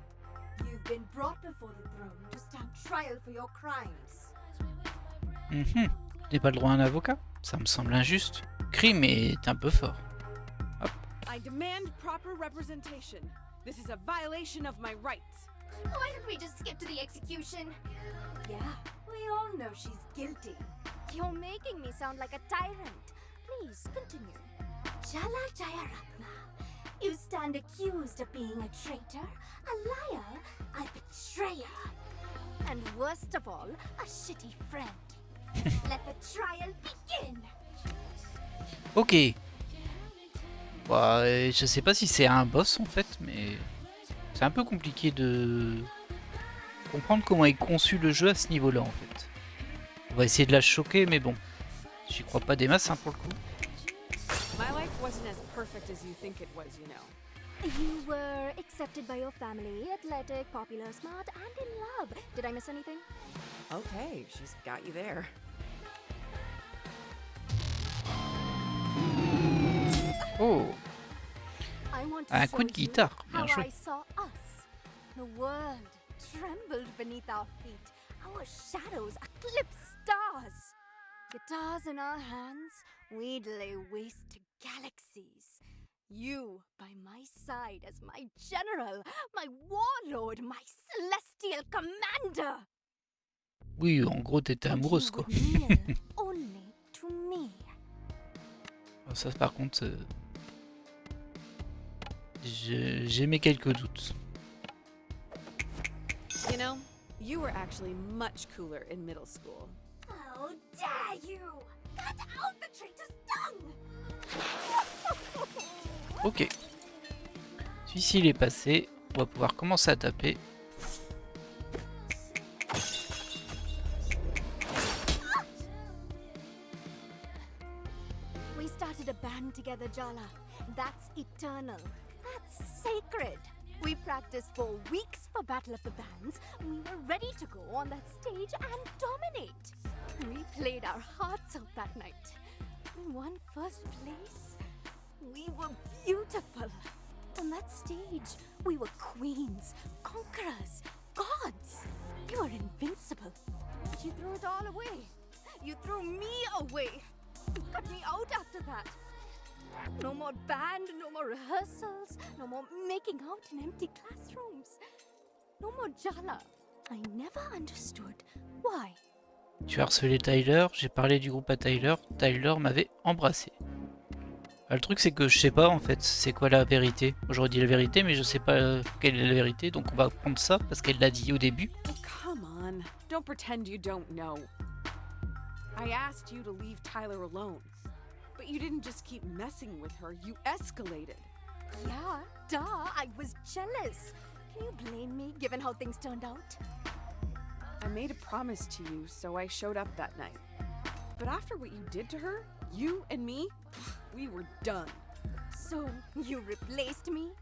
You've been brought before the throne to stand trial for your crimes. Tu n'as pas le droit à un avocat? Ça me semble injuste. Crime est un peu fort. Hop. I demand proper representation. This is a violation of my rights. Why don't we just skip to the execution? Yeah, we all know she's guilty. You're making me sound like a tyrant. Please, continue. Jala Jayaratna, you stand accused of being a traitor, a liar, a betrayer, and worst of all, a shitty friend. Let the trial begin. Ok. Bah, je sais pas si c'est un boss en fait, mais c'est un peu compliqué de comprendre comment est conçu le jeu à ce niveau-là, en fait. On va essayer de la choquer, mais bon. J'y crois pas des masses, hein, pour le coup. My life wasn't as perfect as you think it was, you know. You were accepted by your family, athletic, popular, smart, and in love. Did I miss anything? Okay, she's got you there. Oh, I want to un show coup de you guitare, bien how joué. I saw us. The world trembled beneath our feet. Our shadows eclipsed stars. Guitars in our hands, we'd lay waste to galaxies. You by my side as my general, my warlord, my celestial commander. Oui, en gros, t'étais And amoureuse, you quoi. would kneel only to me. Ça, par contre, j'ai mes quelques doutes. You know, you were actually much cooler in middle school. How dare you! Cut out the traitor's tongue! Ok. Celui-ci, il est passé. On va pouvoir commencer à taper. We started a band together, Jala. That's eternal. That's sacred. We practiced for weeks for Battle of the Bands. We were ready to go on that stage and dominate. We played our hearts out that night. We won first place. We were beautiful. On that stage, we were queens, conquerors, gods. We were invincible. But you threw it all away. You threw me away. You cut me out after that. No more band, no more rehearsals, no more making out in empty classrooms. No more Jala. I never understood why. Tu as harcelé Tyler, j'ai parlé du groupe à Tyler, Tyler m'avait embrassé. Ah, le truc c'est que je sais pas en fait, c'est quoi la vérité. J'aurais dit la vérité mais je sais pas quelle est la vérité, donc on va prendre ça parce qu'elle l'a dit au début. Oh, come on. Don't pretend you don't know. I asked you to leave Tyler alone. But you didn't just keep messing with her, you escalated. Yeah, duh, I was jealous. Can you blame me given how things turned out? I made a promise to you, so I showed up that night. But after what you did to her, you and me, we were done. So, you replaced me?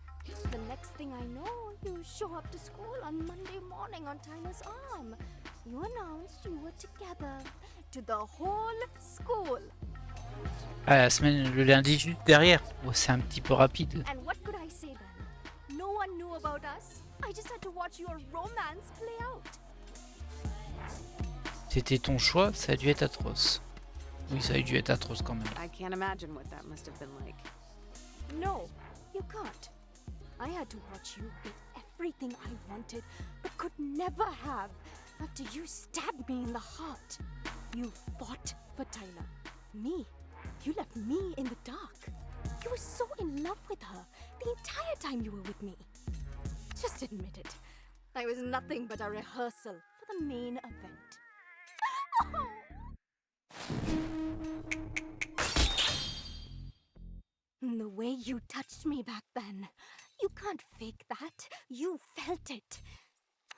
The next thing I know, you show up to school on Monday morning on Tyler's arm. You announced you were together to the whole school. Ah, la semaine, le lundi juste derrière. Oh, c'est un petit peu rapide. And what could I say then? No one knew about us. I just had to watch your romance play out. C'était ton choix, ça a dû être atroce. Oui, ça a dû être atroce quand même. I can't imagine what that must have been like. No, you can't. I had to watch you get everything I wanted, but could never have after you stabbed me in the heart. You fought for Tyler. Me. You left me in the dark. You were so in love with her the entire time you were with me. Just admit it. I was nothing but a rehearsal for the main event. The way you touched me back then. You can't fake that. You felt it.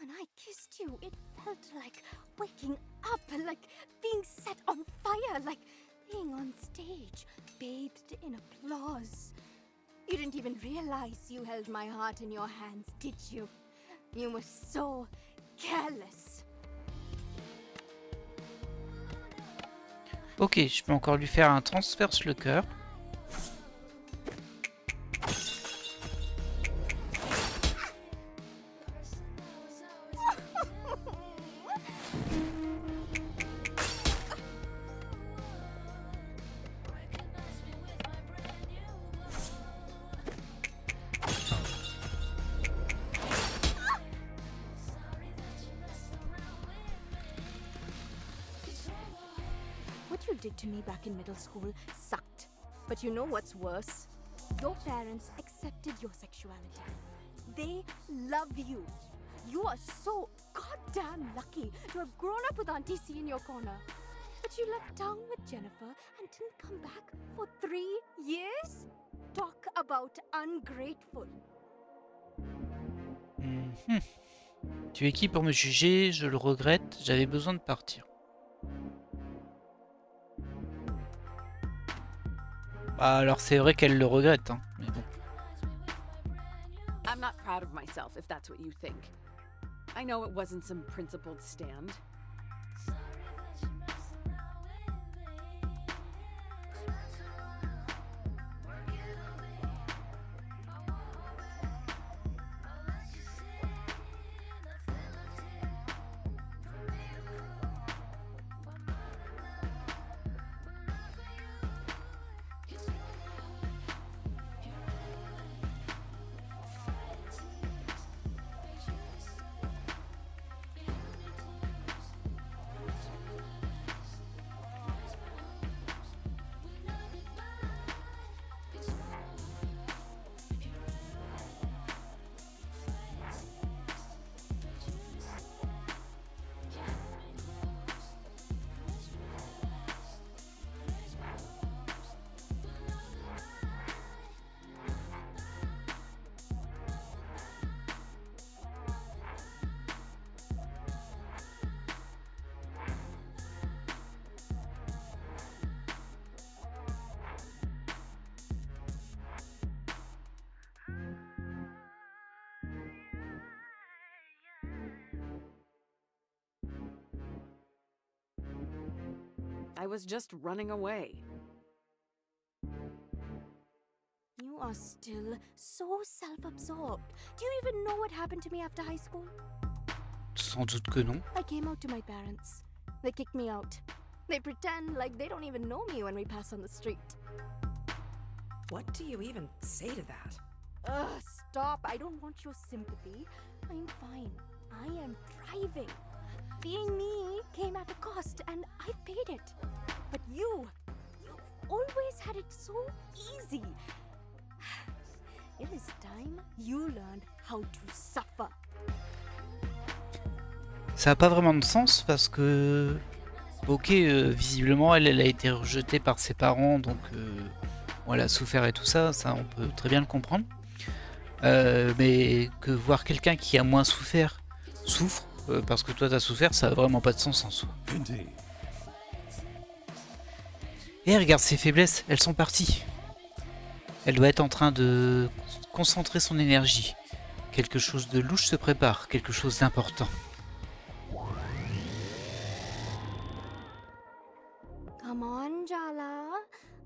When I kissed you, it felt like waking up, like being set on fire, like being on stage, bathed in applause. You didn't even realize you held my heart in your hands, did you? You were so careless. Ok, je peux encore lui faire un transverse le cœur. What you did to me back in middle school sucked. But you know what's worse? Your parents accepted your sexuality. They love you. You are so goddamn lucky to have grown up with Auntie C in your corner. But you left town with Jennifer and didn't come back for 3 years? Talk about ungrateful. Tu es qui pour me juger? Je le regrette, j'avais besoin de partir. Bah alors c'est vrai qu'elle le regrette, hein. Mais bon. I'm not proud of myself, if that's what you think. I know it wasn't some principled stand. I was just running away. You are still so self-absorbed. Do you even know what happened to me after high school? Sans doute que non. I came out to my parents. They kicked me out. They pretend like they don't even know me when we pass on the street. What do you even say to that? Ugh, stop. I don't want your sympathy. I'm fine. I am thriving. Being me came at a cost, and I've paid it. But you've always had it so easy. It is time you learned how to suffer. Ça n'a pas vraiment de sens parce que... Ok, visiblement, elle a été rejetée par ses parents, donc bon, elle a souffert et tout ça, ça on peut très bien le comprendre. Mais que voir quelqu'un qui a moins souffert souffre, parce que toi t'as souffert, ça n'a vraiment pas de sens en soi. Et regarde ses faiblesses, elles sont parties. Elle doit être en train de concentrer son énergie. Quelque chose de louche se prépare, quelque chose d'important. Come on, Jala.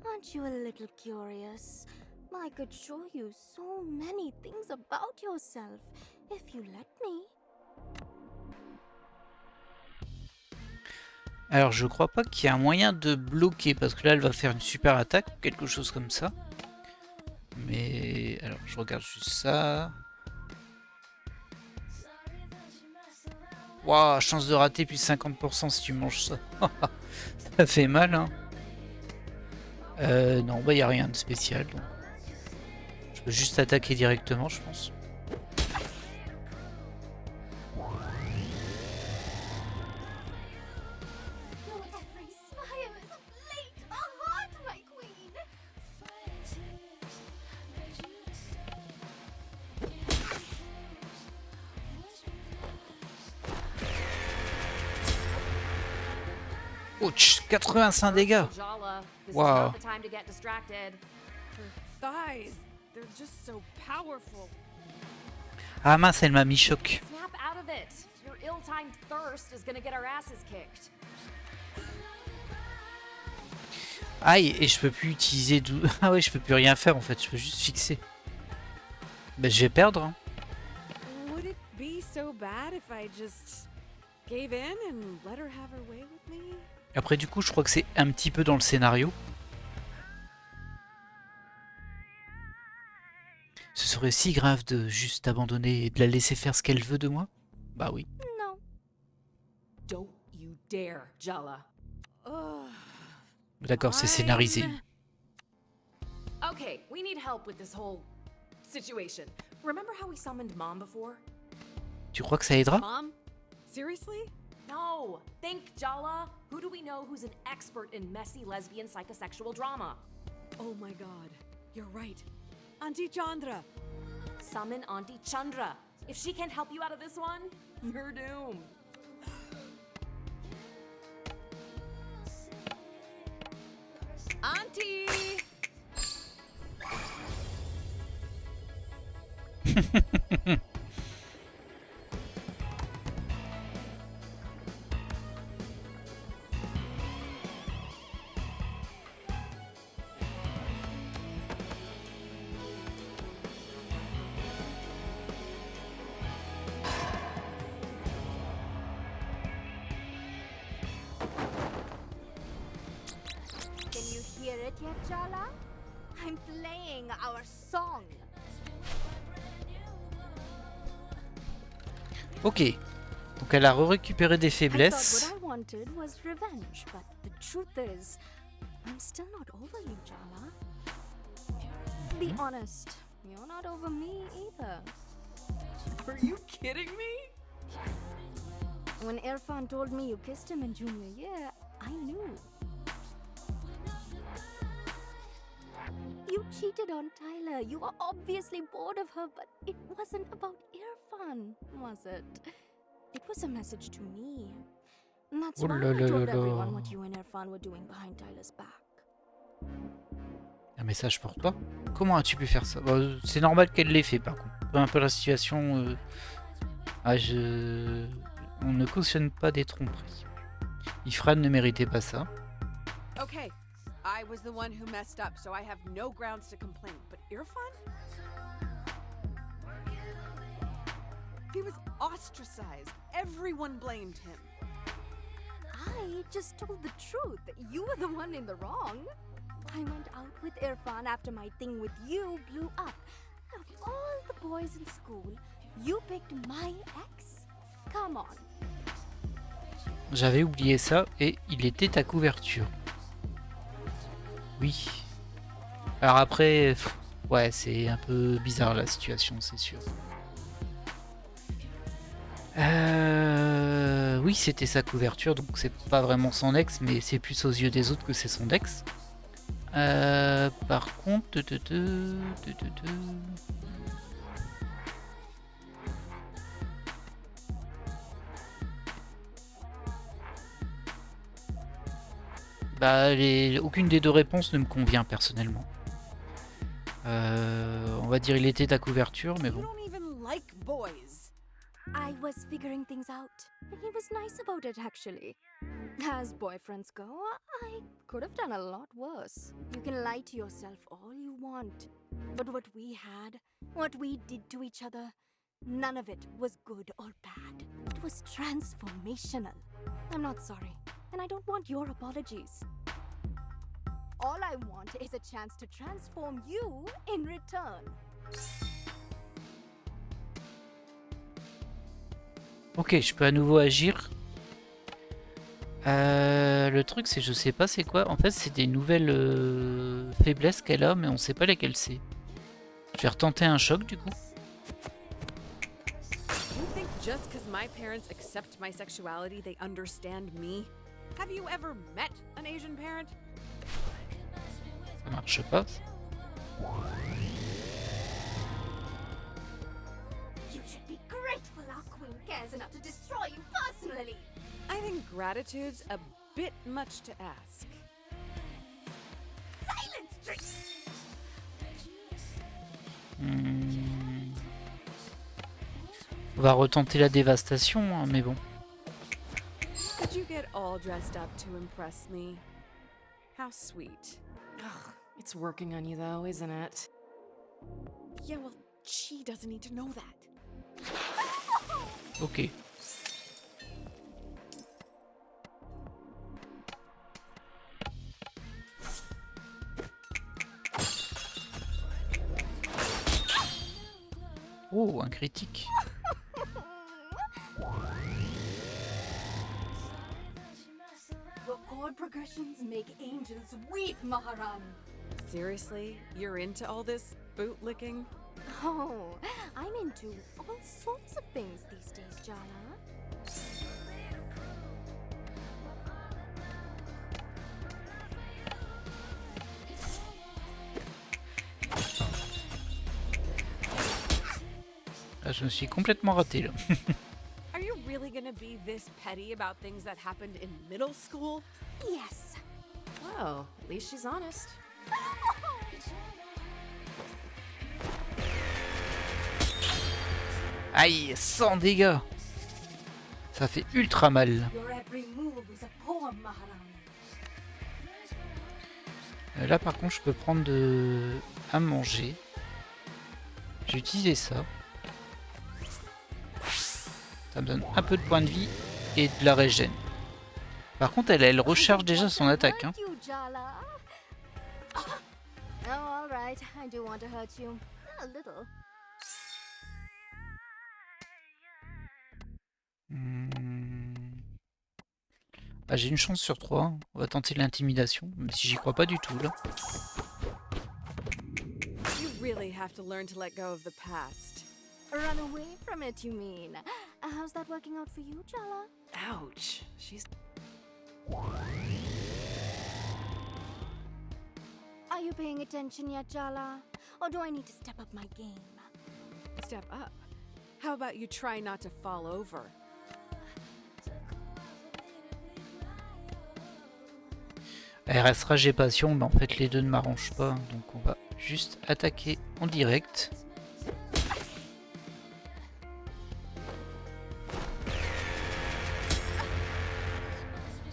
Aren't you a little curious? I could show you so many things about yourself if you let me. Alors je crois pas qu'il y ait un moyen de bloquer parce que là elle va faire une super attaque ou quelque chose comme ça. Mais alors je regarde juste ça. Waouh, chance de rater plus 50% si tu manges ça. Ça fait mal hein. Non bah y a rien de spécial donc. Je peux juste attaquer directement je pense. Ouch, 85 dégâts. Wow. Thighs, they're just so powerful. Ah mince, elle m'a mis choc. Snap out of it. Your ill-timed thirst is gonna get our asses kicked. Aïe, et je peux plus utiliser d'où. Ah ouais, je peux plus rien faire en fait, je peux juste fixer. Bah je vais perdre. Hein. Would it be so bad if I just gave in and let her have her way with me? Après du coup, je crois que c'est un petit peu dans le scénario. Ce serait si grave de juste abandonner et de la laisser faire ce qu'elle veut de moi? Bah oui. No. Don't you dare, Jala. D'accord, c'est scénarisé. Okay, we need help with this whole situation. Remember how we summoned Mom before? Tu crois que ça aidera? Mom? Seriously? No! Think, Jala! Who do we know who's an expert in messy lesbian psychosexual drama? Oh my god, you're right. Auntie Chandra. summon Auntie Chandra. If she can't help you out of this one, you're doomed. Auntie! Can you hear it yet, Jala? I'm playing our song. Ok. Donc elle a récupéré des I thought faiblesses. what I wanted was revenge, but the truth is, I'm still not over you, Jala. Be honest, you're not over me either. Are you kidding me? When Irfan told me you kissed him in junior year, I knew. You cheated on Tyler. You were obviously bored of her, but it wasn't about Irfan, was it? It was a message to me. And that's Oh why la I la told la everyone la. what you and Irfan were doing behind Tyler's back. Un message pour toi. Comment as-tu pu faire ça? Bah, c'est normal qu'elle l'ait fait par contre. Peu un peu la situation. On ne cautionne pas des tromperies. Ifran ne méritait pas ça. Okay, I was the one who messed up, so I have no grounds to complain. But Irfan? He was ostracized. Everyone blamed him. I just told the truth. You were the one in the wrong. I went out with Irfan after my thing with you blew up. Of all the boys in school, you picked my ex? Come on. J'avais oublié ça et il était à couverture. Oui. Alors après, ouais, c'est un peu bizarre la situation, c'est sûr. Oui, c'était sa couverture, donc c'est pas vraiment son ex, mais c'est plus aux yeux des autres que c'est son ex. Par contre, bah, aucune des deux réponses ne me convient personnellement. On va dire il était à couverture, mais You bon. don't even like boys. I was figuring things out. He was nice about it, actually. As boyfriends go, I could have done a lot worse. You can lie to yourself all you want. But what we had, what we did to each other, none of it was good or bad. It was transformational. I'm not sorry, and I don't want your apologies. All I want is a chance to transform you in return. Ok, je peux à nouveau agir. Le truc, c'est je sais pas c'est quoi. En fait, c'est des nouvelles faiblesses qu'elle a, mais on sait pas lesquelles c'est. Je vais retenter un choc du coup. You think just because my parents accept my sexuality, they understand me? Have you ever met an Asian parent? Ça marche pas. You should be grateful our queen cares enough to destroy you personally. I think gratitude's a bit much to ask. Silence, Trish! On va retenter la dévastation, hein, mais bon. Did you get all dressed up to impress me? How sweet. Ugh, it's working on you though, isn't it? Yeah, well, she doesn't need to know that. Ok. Oh, un critique. Your chord progressions make angels weep, Maharan. Seriously? You're into all this bootlicking? Oh, I'm into all sorts of things these days, Jala. Ah, je me suis complètement raté là. Are you really gonna be this petty about things that happened in middle school? Yes. Well, at least she's honest. Aïe, 100 dégâts. Ça fait ultra mal. Your every move is a poem, Maharani. Là par contre je peux prendre à manger. J'ai utilisé ça. Ça me donne un peu de points de vie et de la régène. Par contre elle recharge déjà son attaque. Hein. You, Jala. Oh, all right. I do want to hurt you. A little. Ah, j'ai une chance sur 3. On va tenter l'intimidation, même si j'y crois pas du tout là. You really have to learn to let go of the past. Run away from it, you mean? How's that working out for you, Jala? Ouch. She's... Are you paying attention yet, Jala? Or do I need to step up my game? Step up. How about you try not to fall over? Elle reste rage et passion, mais en fait les deux ne m'arrangent pas. Donc on va juste attaquer en direct.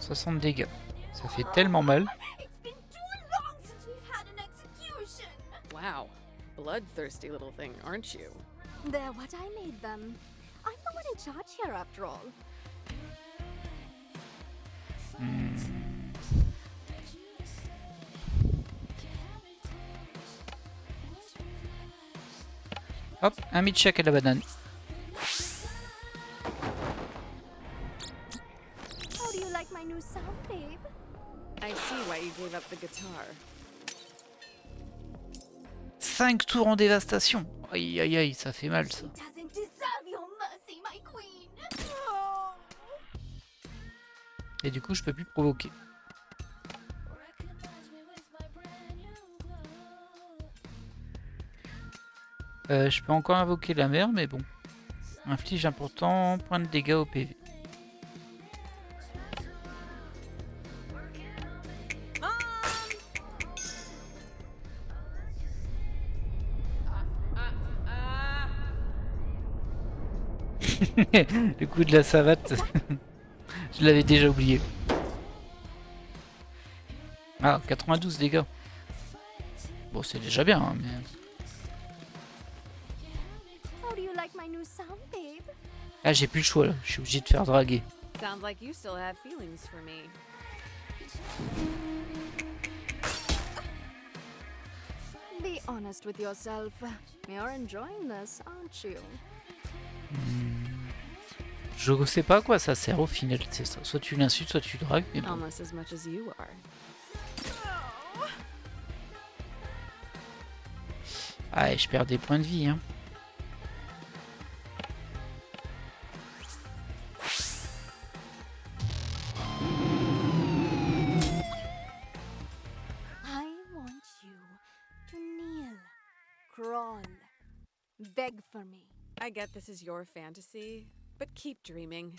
« 60 dégâts. Ça fait tellement mal. » It's been too long since we've had an execution. Wow. Bloodthirsty little thing, aren't you? They're what I made them. I'm the one in charge here, after all. Hop, un milkshake à la banane. How do you like my new sound, babe? I see why you gave up the guitar. 5 tours en dévastation. Aïe aïe aïe, ça fait mal ça. Doesn't deserve your mercy, my queen. Oh. Et du coup je peux plus provoquer. Je peux encore invoquer la mer, mais bon. Inflige important point de dégâts au PV. Le coup de la savate, je l'avais déjà oublié. Ah, 92 dégâts. Bon, c'est déjà bien, hein, mais... How do you like my new sound, babe? Ah, j'ai plus le choix là, je suis obligé de faire draguer. Sounds like you still have feelings for me. Be honest with yourself. You're enjoying this, aren't you? Je sais pas à quoi ça sert au final, c'est ça. Soit tu l'insultes, soit tu dragues, mais bon. Almost as much as you are. Ah, et je perds des points de vie, hein. I want you to kneel, crawl, beg for me. I get this is your fantasy, but keep dreaming.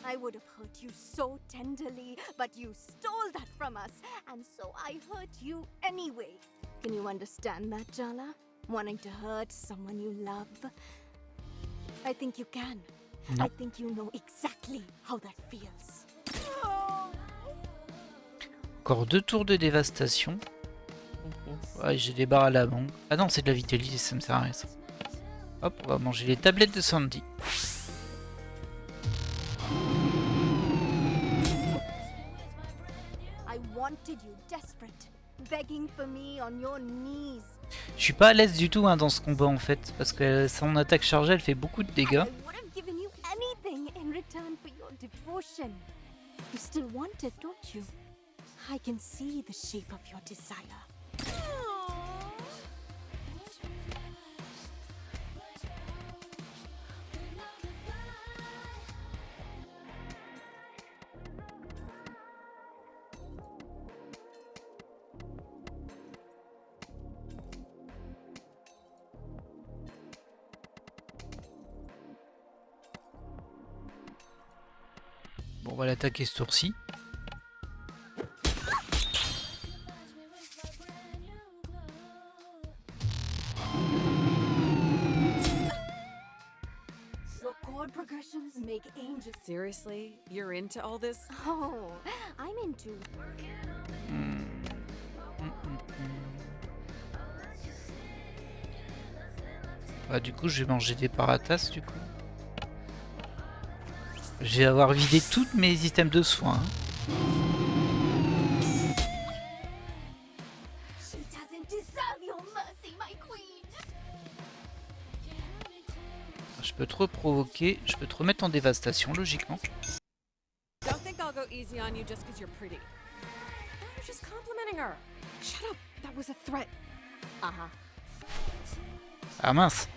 I would have hurt you so tenderly, but you stole that from us, and so I hurt you anyway. Can you understand that, Jala? Wanting to hurt someone you love? I think you can. No. I think you know exactly how that feels. Encore 2 tours de dévastation. Ouais, j'ai des barres à la banque. Ah non, c'est de la vitalité, ça me sert à rien ça. Hop, on va manger les tablettes de Sandy. I wanted you desperate, begging for me on your knees. Je suis pas à l'aise du tout hein, dans ce combat en fait, parce que son attaque chargée elle fait beaucoup de dégâts. I would have given you anything in return for your devotion. You still want it, don't you? I can see the shape of your desire. On va l'attaquer ce tour-ci. Seriously? You're into all this? Oh, I'm into. Ah, du coup, je vais manger des paratas, du coup. Je vais avoir vidé tous mes items de soins. She doesn't deserve your mercy, my queen. Je peux te reprovoquer, je peux te remettre en dévastation, logiquement. Don't think I'll go easy on you just because you're pretty. You're just complimenting her. Shut up. That was a threat. Ah mince,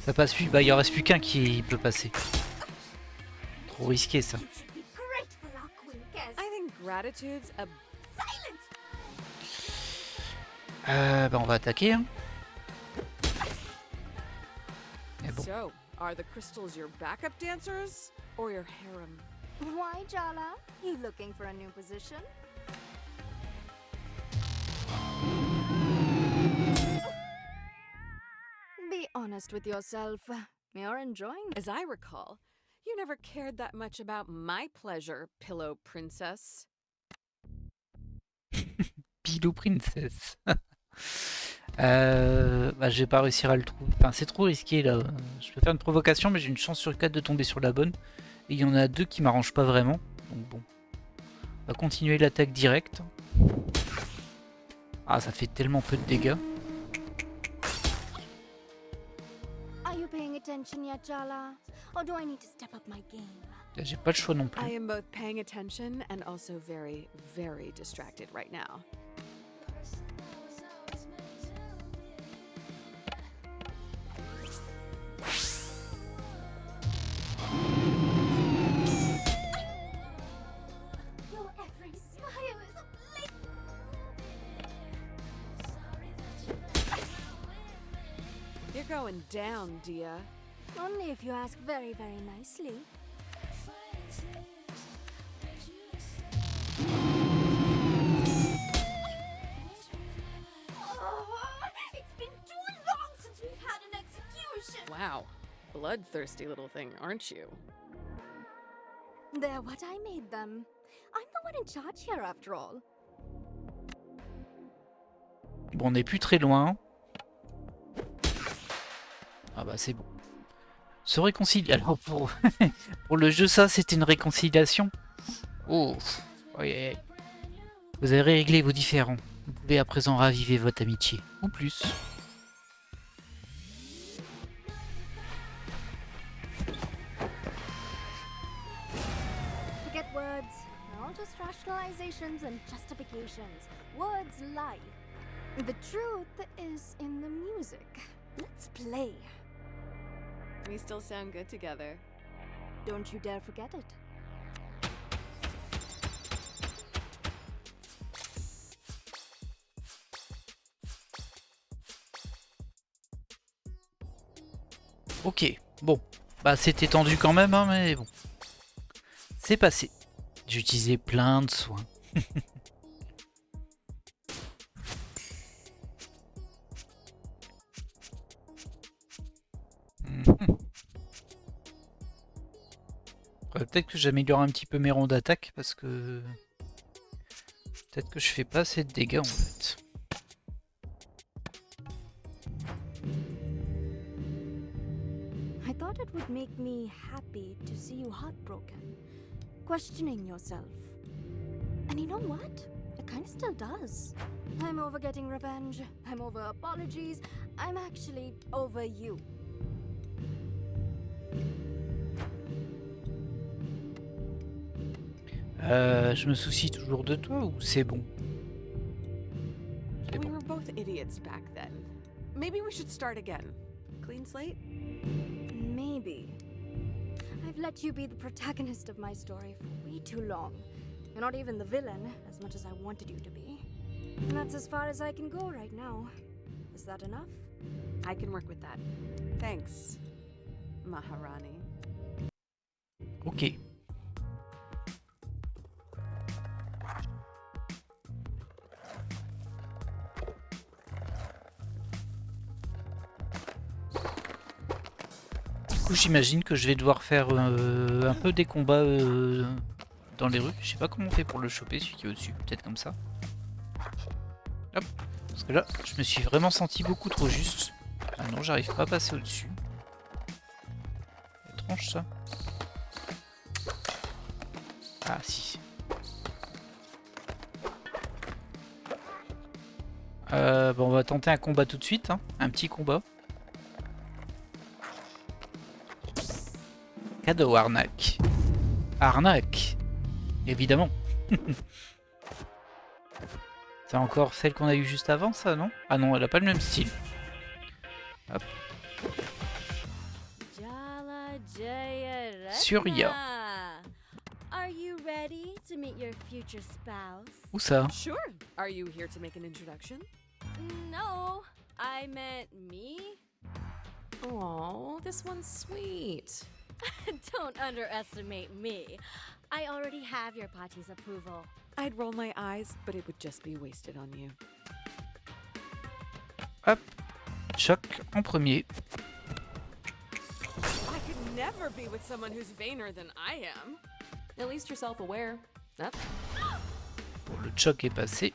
ça passe plus. Bah, il en reste plus qu'un qui peut passer. Trop risqué, ça. I think gratitude's a Bah, on va attaquer, hein. Mais bon. So, are the crystals your backup dancers or your harem? Why, Jala? You looking for a new position? Be honest with yourself. You're enjoying. As I recall, you never cared that much about my pleasure, Pillow Princess. Pillow Princess. Bah, je vais pas réussir à le trouver. Enfin, c'est trop risqué là. Je peux faire une provocation, mais j'ai une chance sur 4 de tomber sur la bonne. Et il y en a 2 qui m'arrangent pas vraiment. Donc bon. On va continuer l'attaque directe. Ah, ça fait tellement peu de dégâts. Are you paying attention yet, Jala? Or do I need to step up my game? J'ai pas le choix non plus. I am both paying attention and also very, very distracted right now. Your every smile is a blink. You're going down, Dia. Only if you ask very, very nicely. It's been too long since we've had an execution. Wow. Bloodthirsty little thing, aren't you? They're what I made them. I'm the one in charge here, after all. Bon, on n'est plus très loin. Ah bah c'est bon. Se réconcilier. Alors pour, pour le jeu, ça c'était une réconciliation. Oh, ouais. Vous avez réglé vos différends. Vous pouvez à présent raviver votre amitié. Ou plus. Forget words. They're all just rationalizations and justifications. Words lie. The truth is in the music. Let's play. We still sound good together. Don't you dare forget it. Ok, bon. Bah c'était tendu quand même, hein, mais bon. C'est passé. J'ai utilisé plein de soins. Peut-être que j'améliore un petit peu mes ronds d'attaque parce que peut-être que je fais pas assez de dégâts en fait. I thought it would make me happy to see you heartbroken, questioning yourself. And you know what? It kind of still does. I'm over getting revenge. I'm over apologies. I'm actually over you. Je me soucie toujours de toi ou c'est bon? We were both idiots back then. Maybe we should start again. Clean slate? Maybe. I've let you be the protagonist of my story for way too long. You're not even the villain, as much as I wanted you to be. And that's as far as I can go right now. Is that enough? I can work with that. Thanks, Maharani. Ok. coup, j'imagine que je vais devoir faire un peu des combats dans les rues. Je sais pas comment on fait pour le choper, celui qui est au-dessus. Peut-être comme ça. Hop. Parce que là, je me suis vraiment senti beaucoup trop juste. Ah non, j'arrive pas à passer au-dessus. Étrange ça. Ah si. Bon, on va tenter un combat tout de suite. Hein. Un petit combat. Cadeau arnaque. Arnaque. Évidemment. C'est encore celle qu'on a eue juste avant, ça, non? Ah non, elle a pas le même style. Hop. Surya. Are you ready to meet your future spouse? Où ça? Sure. Are you here to make an introduction? No, I meant me. Oh, this one's sweet. Don't underestimate me. I already have your party's approval. I'd roll my eyes, but it would just be wasted on you. Hop. Choc en premier. I could never be with someone who's vainer than I am. At least you're self-aware. That's... Bon, le choc est passé.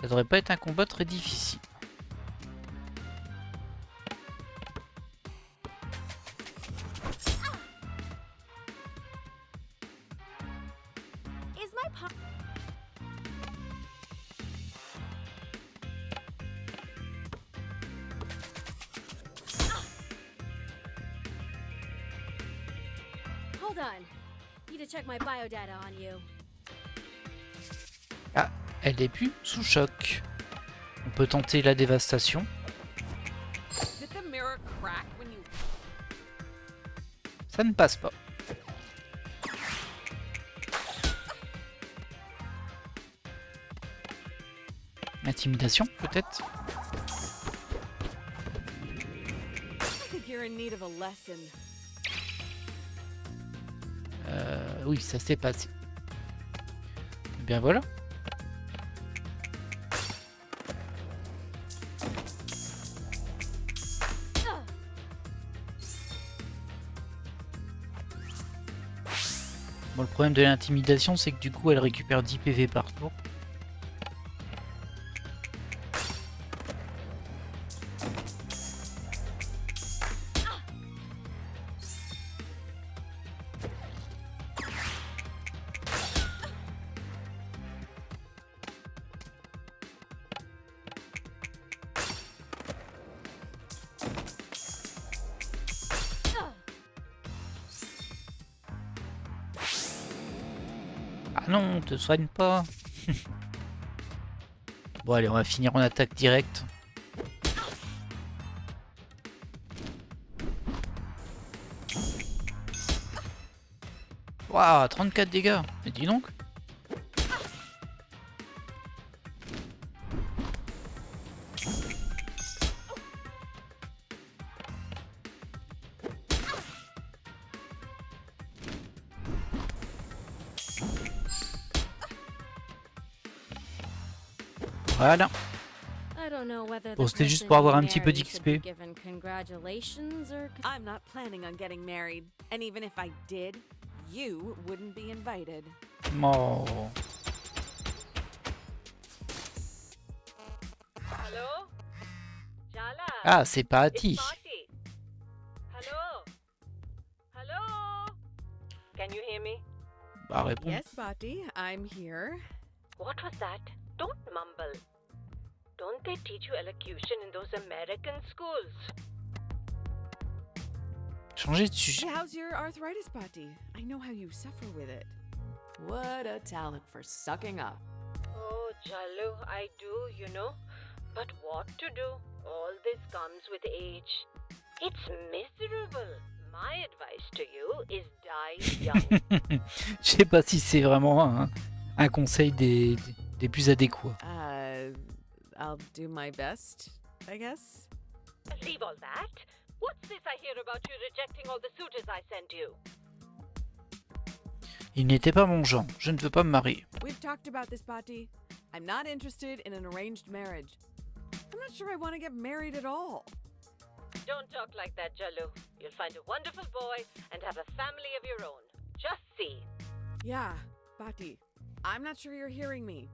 Ça devrait pas être un combat très difficile. Is my pa- Hold on. Need to check my biodata on you. Ah, elle est plus sous choc. On peut tenter la dévastation. Did the mirror crack when you... Ça ne passe pas. Intimidation, peut-être? I think you're in need of a lesson. Oui, ça s'est passé. Eh bien voilà. Bon, le problème de l'intimidation, c'est que du coup, elle récupère 10 PV par tour. Ah non, te soigne pas. Bon allez, on va finir en attaque directe. Waouh, 34 dégâts. Mais dis donc. Voilà. Bon, c'était juste pour avoir un petit peu d'XP. I'm not planning on getting married, and even if I did, you wouldn't be invited. Oh. Hello? Jala? Ah, c'est parti. It's party. Hello? Hello? Can you hear me? Bah, réponds. Yes, Bati, I'm here. What was that? Don't mumble. Don't they teach you elocution in those American schools? Changer de sujet. Hey, how's your arthritis, Bati? I know how you suffer with it. What a talent for sucking up. Oh, Jalu, I do, you know. But what to do? All this comes with age. It's miserable. My advice to you is die young. Je sais pas si c'est vraiment un conseil des plus adéquats. I'll do my best, I guess. Leave all that. What's this I hear about you rejecting all the suitors I sent you? Il n'était pas mon genre. Je ne veux pas me marier. We've talked about this, Bati. I'm not interested in an arranged marriage. I'm not sure I want to get married at all. Don't talk like that, Jalu. You'll find a wonderful boy and have a family of your own. Just see. Yeah, Partie. I'm not sure you're hearing me.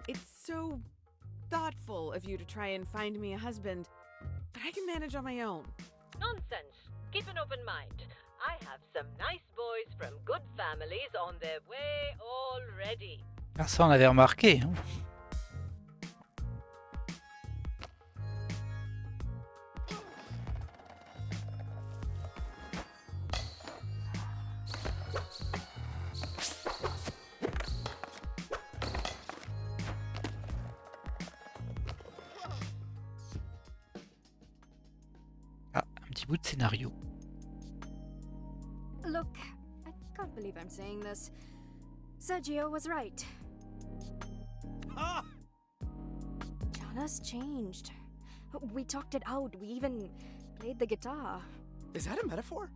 It's so thoughtful of you to try and find me a husband, but I can manage on my own. Nonsense. Keep an open mind. I have some nice boys from good families on their way already. Ah, ça, on avait remarqué. Hein. Ah, un petit bout de scénario. Look, I can't believe I'm saying this. Sergio was right. Ah! Jala's changed. We talked it out. We even played the guitar. Is that a metaphor?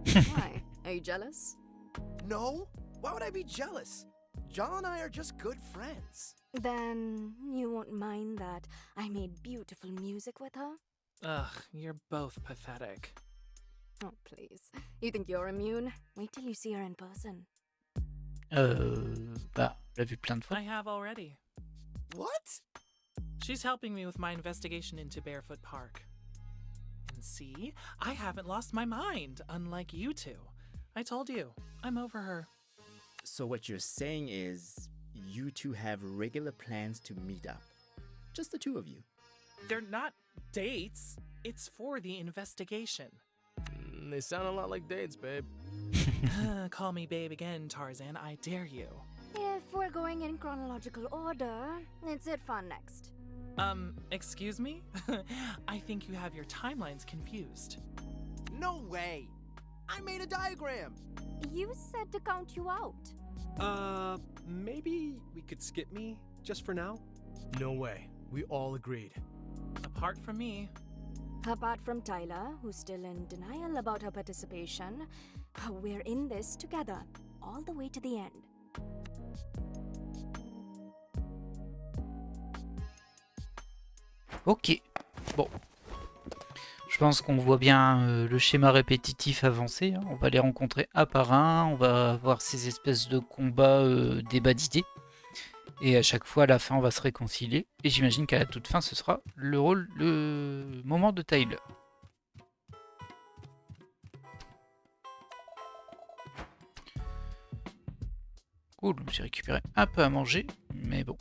Why? Are you jealous? No. Why would I be jealous? Jala and I are just good friends. Then you won't mind that I made beautiful music with her? Ugh, you're both pathetic. Oh, please. You think you're immune? Wait till you see her in person. Bah, on l'a vu plein de fois. I have already. What? She's helping me with my investigation into Barefoot Park. And see, I haven't lost my mind, unlike you two. I told you, I'm over her. So what you're saying is you two have regular plans to meet up. Just the two of you. They're not dates. It's for the investigation. They sound a lot like dates, babe. Call me babe again, Tarzan. I dare you. If we're going in chronological order, it's it fun next. Excuse me? I think you have your timelines confused. No way! I made a diagram! You said to count you out. Maybe we could skip me, just for now? No way. We all agreed. Apart from me. Apart from Tyler, who's still in denial about her participation, we're in this together, all the way to the end. Ok. Bon. Je pense qu'on voit bien le schéma répétitif avancer. Hein. On va les rencontrer un par un. On va avoir ces espèces de combats, débats d'idées. Et à chaque fois, à la fin, on va se réconcilier. Et j'imagine qu'à la toute fin, ce sera le moment de Tyler. Cool, j'ai récupéré un peu à manger, mais bon.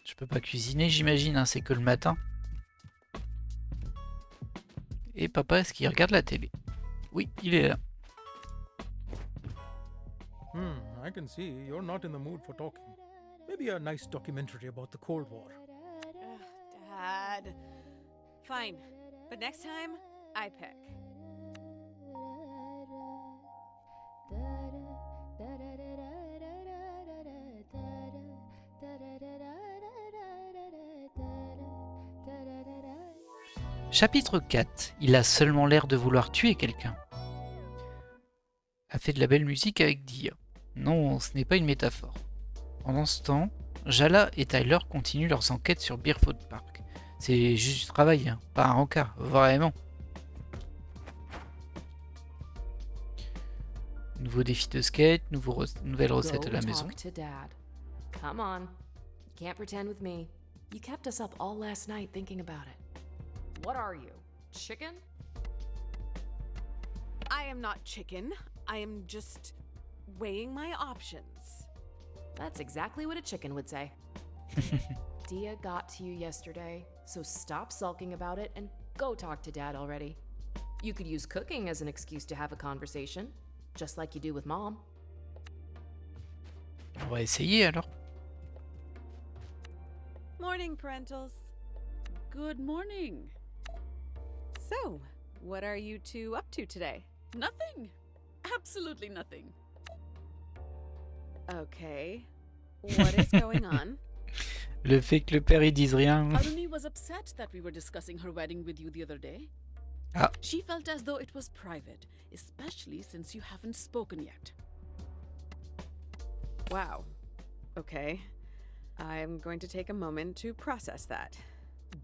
Je peux pas cuisiner, j'imagine, hein, c'est que le matin. Et papa, est-ce qu'il regarde la télé? Oui, il est là. I can see you're not in the mood for talking. Maybe a nice documentary about the Cold War. Dad. Fine, but next time, I pick. Chapitre 4. Il a seulement l'air de vouloir tuer quelqu'un. A fait de la belle musique avec Dia. Non, ce n'est pas une métaphore. Pendant ce temps, Jala et Tyler continuent leurs enquêtes sur Barefoot Park. C'est juste du travail, hein, pas un rencard, vraiment. Nouveau défi de skate, nouvelle recette à la maison. Talk to Dad. Come on. You can't pretend with me. You kept us up all last night thinking about it. What are you? Chicken? I am not chicken. I am just weighing my options. That's exactly what a chicken would say. Dia got to you yesterday, so stop sulking about it and go talk to Dad already. You could use cooking as an excuse to have a conversation, just like you do with Mom. On va essayer alors. Morning, parentals. Good morning. So, what are you two up to today? Nothing. Absolutely nothing. Okay. What is going on? Le fait que le père il dise rien. Aruni was upset that we were discussing her wedding with you the other day. Ah. She felt as though it was private, especially since you haven't spoken yet. Wow. Okay. I'm going to take a moment to process that.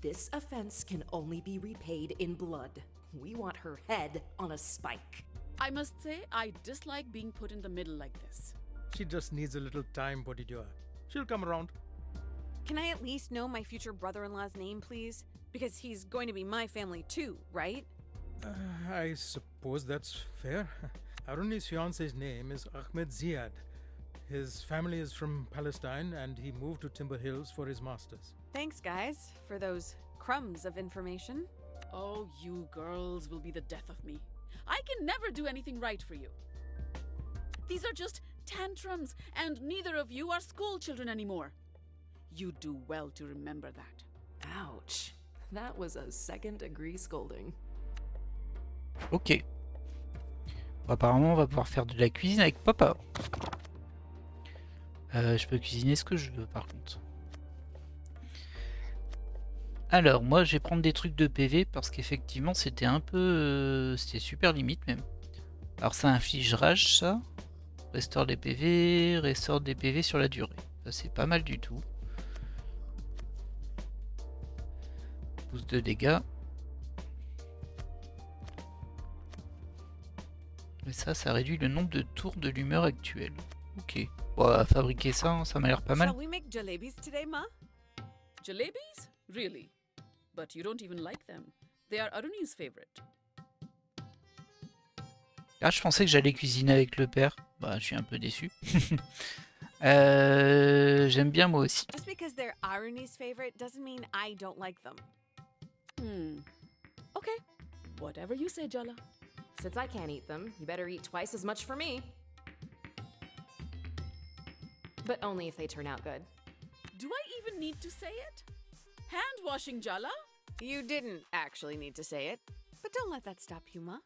This offense can only be repaid in blood. We want her head on a spike. I must say, I dislike being put in the middle like this. She just needs a little time, Potidua. She'll come around. Can I at least know my future brother-in-law's name, please? Because he's going to be my family too, right? I suppose that's fair. Aruni's fiance's name is Ahmed Ziad. His family is from Palestine and he moved to Timber Hills for his master's. Thanks, guys, for those crumbs of information. Oh, you girls will be the death of me. I can never do anything right for you. These are just tantrums, and neither of you are school children anymore. You do well to remember that. Ouch. That was a second-degree scolding. Ok. Bon, apparemment, on va pouvoir faire de la cuisine avec papa. Je peux cuisiner ce que je veux, par contre. Alors, moi, je vais prendre des trucs de PV parce qu'effectivement, c'était un peu... c'était super limite, même. Alors, ça inflige rage, ça. Restaure des PV, restaure des PV sur la durée. Ça, c'est pas mal du tout. Pouce de dégâts. Et ça réduit le nombre de tours de l'humeur actuelle. Ok. Bon, à fabriquer ça, hein, ça m'a l'air pas mal. Shall we make jalebis today, Ma? Jalebis? Really? But you don't even like them. They are Aruni's favorite. Ah, je pensais que j'allais cuisiner avec le père. Bah, je suis un peu déçu. J'aime bien moi aussi. Just because they're Aruni's favorite doesn't mean I don't like them. Okay. Whatever you say, Jala. Since I can't eat them, you better eat twice as much for me. But only if they turn out good. Do I even need to say it? Hand washing, Jala? You didn't actually need to say it, but don't let that stop you, Ma.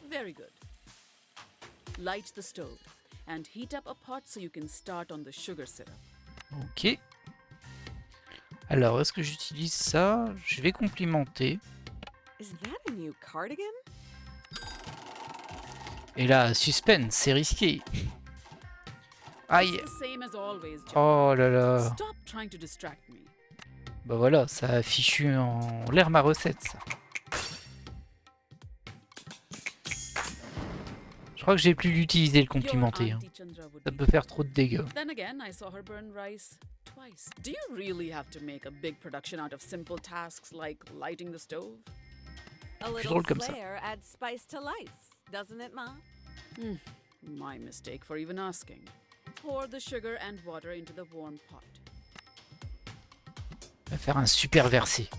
Very good. Light the stove and heat up a pot so you can start on the sugar syrup. Ok. Alors, est-ce que j'utilise ça? Je vais complimenter. Is that a new cardigan? Et là, suspense, c'est risqué. Aïe. It's the same as always, Jala. Oh là là. Stop trying to distract me. Bah voilà, ça a fichu en l'air ma recette, ça. Je crois que j'ai plus l'utiliser le complimenter. Hein. Ça peut faire trop de dégâts. Then again, I saw her burn rice twice. Do you really have to make a big production out of simple tasks like lighting the stove? A little drôle comme ça. flair adds spice to life, doesn't it, Ma? My mistake for even asking. Pour the sugar and water into the warm pot. On va faire un super versé.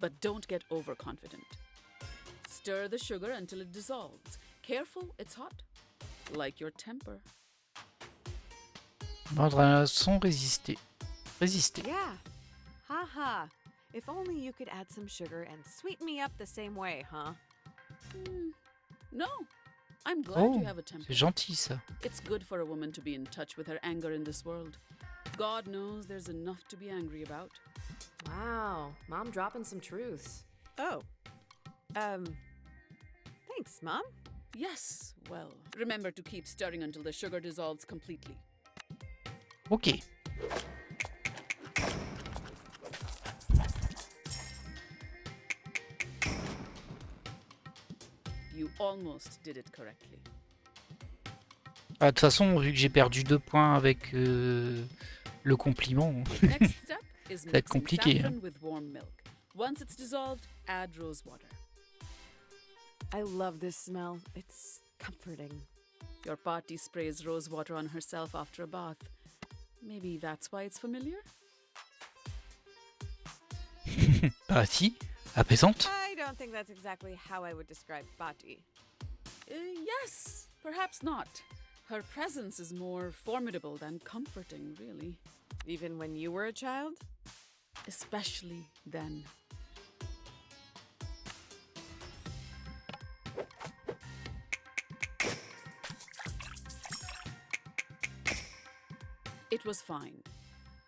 But don't get overconfident. Stir the sugar until it dissolves. Careful, it's hot. Like your temper. Ordre à la son résister. Résister. Yeah. Haha. If only you could add some sugar and sweeten me up the same way, huh? No. I'm glad you have a temper. C'est gentil ça. It's good for a woman to be in touch with her anger in this world. God knows there's enough to be angry about. Wow, Mom dropping some truths. Oh. Thanks, Mom. Yes, well, remember to keep stirring until the sugar dissolves completely. Ok. You almost did it correctly. Ah, de toute façon, vu que j'ai perdu 2 points avec le compliment, Next step is ça va être mixing compliqué. saffron with warm milk. Once it's dissolved, add rose water. I love this smell. It's comforting. Your party sprays rose water on herself after a bath. Maybe that's why it's familiar? Partie apaisante. I don't think that's exactly how I would describe Bati. Yes, perhaps not. Her presence is more formidable than comforting, really. Even when you were a child? Especially then. It was fine.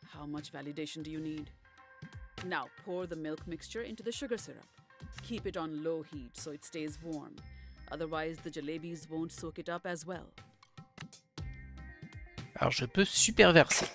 How much validation do you need? Now pour the milk mixture into the sugar syrup. Keep it on low heat so it stays warm. Otherwise, the jalebis won't soak it up as well. Alors je peux superverser.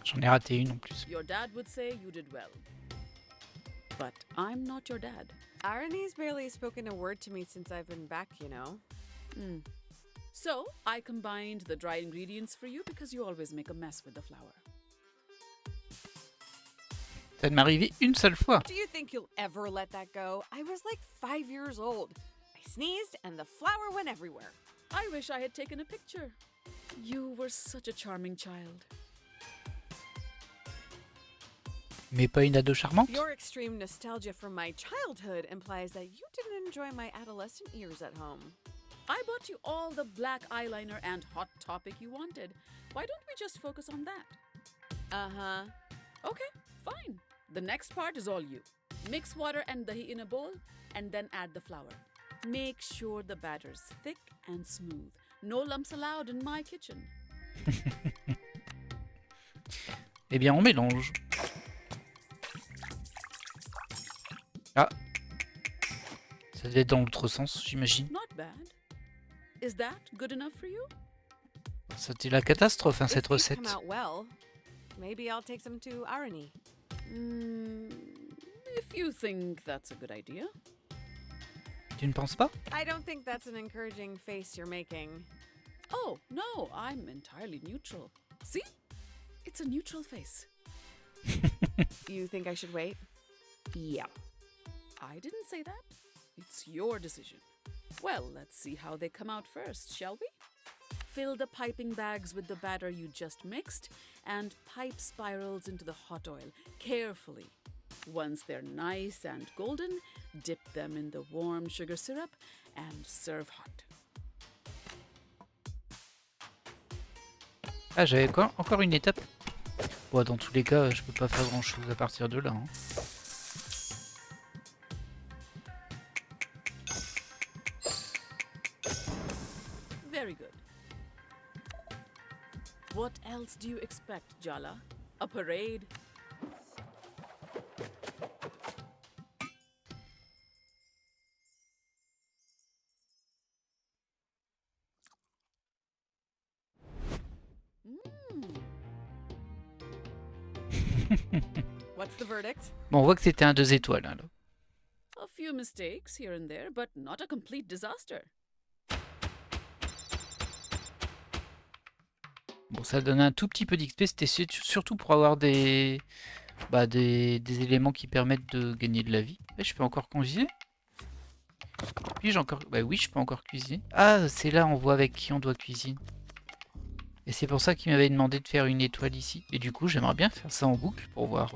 J'en ai raté une en plus. Your dad would say you did well. But I'm not your dad. Irony's barely spoken a word to me since I've been back, you know. So, I combined the dry ingredients for you because you always make a mess with the flour. Ça ne m'est arrivé une seule fois. Do you think you'll ever let that go? I was like 5 years old. I sneezed and the flour went everywhere. I wish I had taken a picture. You were such a charming child. Mais pas une ado charmante? Your extreme nostalgia from my childhood implies that you didn't enjoy my adolescent years at home. I bought you all the black eyeliner and hot topic you wanted. Why don't we just focus on that? Uh-huh. Okay, fine. The next part is all you. Mix water and dahi in a bowl and then add the flour. Make sure the batter's thick and smooth. No lumps allowed in my kitchen. Eh bien, on mélange. Ah. Ça devait être dans l'autre sens, j'imagine. Not bad. Is that good enough for you? C'était la catastrophe, hein, cette If these recette. come out well, maybe I'll take some to Irony. If you think that's a good idea. Tu ne penses pas? I don't think that's an encouraging face you're making. Oh, no, I'm entirely neutral. See? It's a neutral face. You think I should wait? Yeah. I didn't say that. It's your decision. Well, let's see how they come out first, shall we? Fill the piping bags with the batter you just mixed and pipe spirals into the hot oil carefully. Once they're nice and golden, dip them in the warm sugar syrup and serve hot. Ah, j'avais encore une étape. Bon, dans tous les cas, je peux pas faire grand chose à partir de là. Hein. Very good. What else do you expect, Jala? A parade? What's the verdict? Bon, on voit que c'était un 2 étoiles. Hein, là. A few mistakes here and there, but not a complete disaster. Bon, ça donne un tout petit peu d'XP. C'était surtout pour avoir des éléments qui permettent de gagner de la vie. Et je peux encore cuisiner? Puis-je encore... Bah oui, je peux encore cuisiner. Ah, c'est là, on voit avec qui on doit cuisiner. Et c'est pour ça qu'il m'avait demandé de faire une étoile ici. Et du coup, j'aimerais bien faire ça en boucle pour voir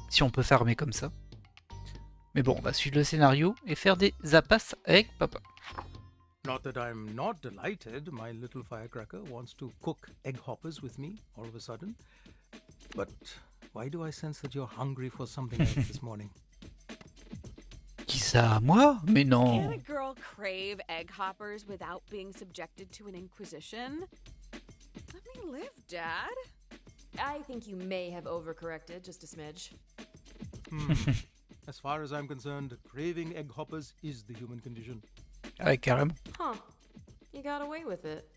si on peut farmer comme ça. Mais bon, on va suivre le scénario et faire des zapas avec papa. Not that I'm not delighted my little firecracker wants to cook egg hoppers with me all of a sudden. But why do I sense that you're hungry for something else this morning? Qui ça? Moi? Mais non. Can a girl crave egg hoppers without being subjected to an inquisition? Let me live, Dad. I think you may have overcorrected just a smidge. As far as I'm concerned, craving egg hoppers is the human condition. Ouais, carrément. Huh. You got away with it.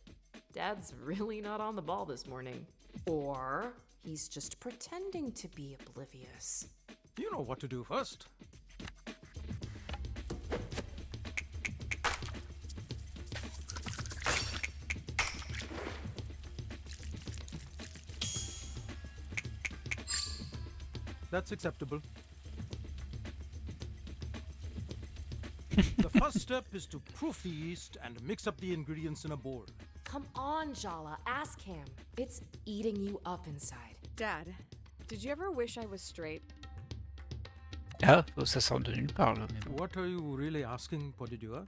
Dad's really not on the ball this morning. Or he's just pretending to be oblivious. You know what to do first. That's acceptable. The first step is to proof the yeast and mix up the ingredients in a bowl. Come on, Jala, ask him. It's eating you up inside. Dad, did you ever wish I was straight? Ah, oh, ça sort de nulle part là. Mais bon. What are you really asking, Podidua?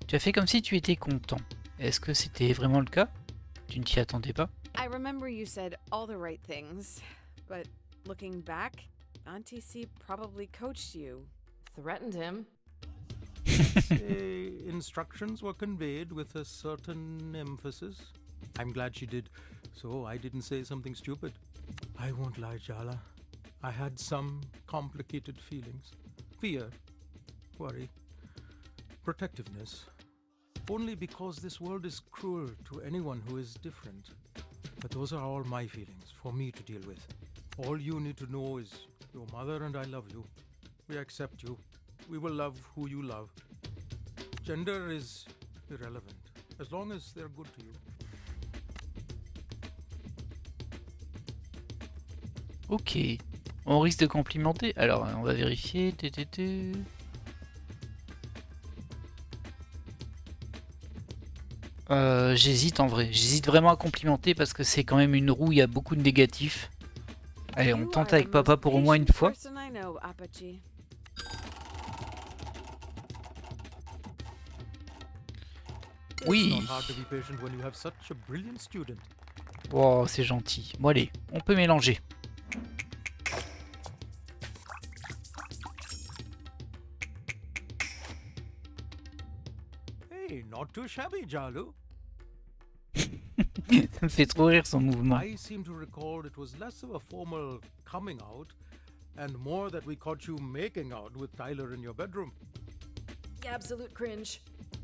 Tu as fait comme si tu étais content. Est-ce que c'était vraiment le cas? Tu ne t'y attendais pas? I remember you said all the right things, but looking back, Auntie C probably coached you. Threatened him. Say instructions were conveyed with a certain emphasis. I'm glad she did, so I didn't say something stupid. I won't lie, Jala. I had some complicated feelings. Fear, worry, protectiveness. Only because this world is cruel to anyone who is different. But those are all my feelings for me to deal with. All you need to know is your mother and I love you. We accept you. We will love who you love. Gender is irrelevant, as long as they're good to you. Ok. On risque de complimenter. Alors, on va vérifier. J'hésite en vrai. J'hésite vraiment à complimenter parce que c'est quand même une roue, il y a beaucoup de négatifs. Allez, on tente avec papa pour au moins une fois. Oui. Wow, c'est gentil. Bon allez, on peut mélanger. Hey, not too shabby, Jalu. Ça me fait trop rire son mouvement. I seem to recall it was less of a formal coming out and more that we caught you making out with Tyler in your bedroom. Absolute cringe.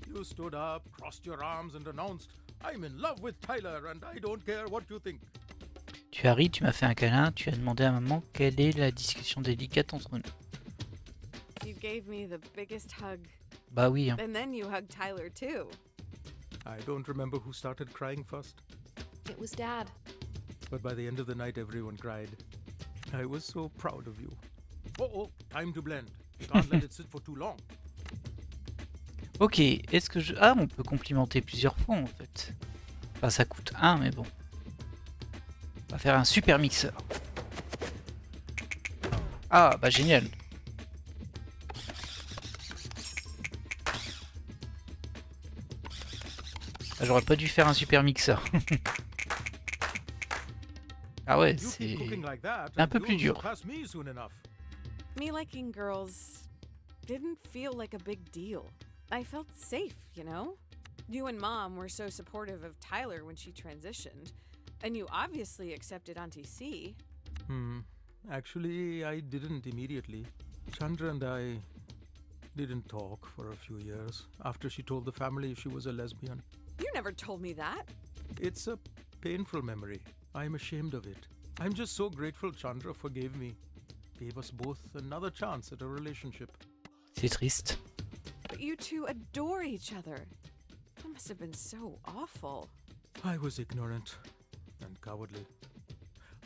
You stood up, crossed your arms and announced, I'm in love with Tyler and I don't care what you think. Tu as ri, tu m'as fait un câlin, tu as demandé à maman quelle est la discussion délicate entre nous. You gave me the biggest hug. Bah oui. Hein. And then you hugged Tyler too. I don't remember who started crying first. It was Dad. But by the end of the night, everyone cried. I was so proud of you. Oh, time to blend. Can't let it sit for too long. Ok, est-ce que je... Ah, on peut complimenter plusieurs fois en fait. Enfin, ça coûte 1, mais bon. On va faire un super mixeur. Ah, bah génial. Ah, j'aurais pas dû faire un super mixeur. Ah ouais, c'est un peu plus dur. Me liking girls didn't feel like a big deal. I felt safe, you know? You and Mom were so supportive of Tyler when she transitioned, and you obviously accepted Auntie C. Actually, I didn't immediately. Chandra and I didn't talk for a few years after she told the family she was a lesbian. You never told me that. It's a painful memory. I'm ashamed of it. I'm just so grateful Chandra forgave me. Gave us both another chance at a relationship. C'est triste. But you two adore each other. That must have been so awful. I was ignorant and cowardly.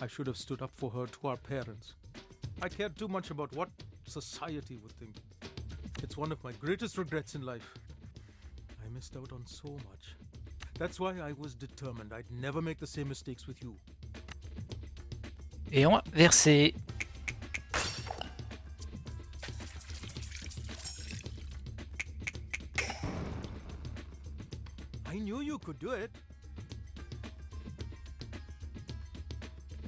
I should have stood up for her to our parents. I cared too much about what society would think. It's one of my greatest regrets in life. I missed out on so much. That's why I was determined I'd never make the same mistakes with you. Et on va verser. I knew you could do it.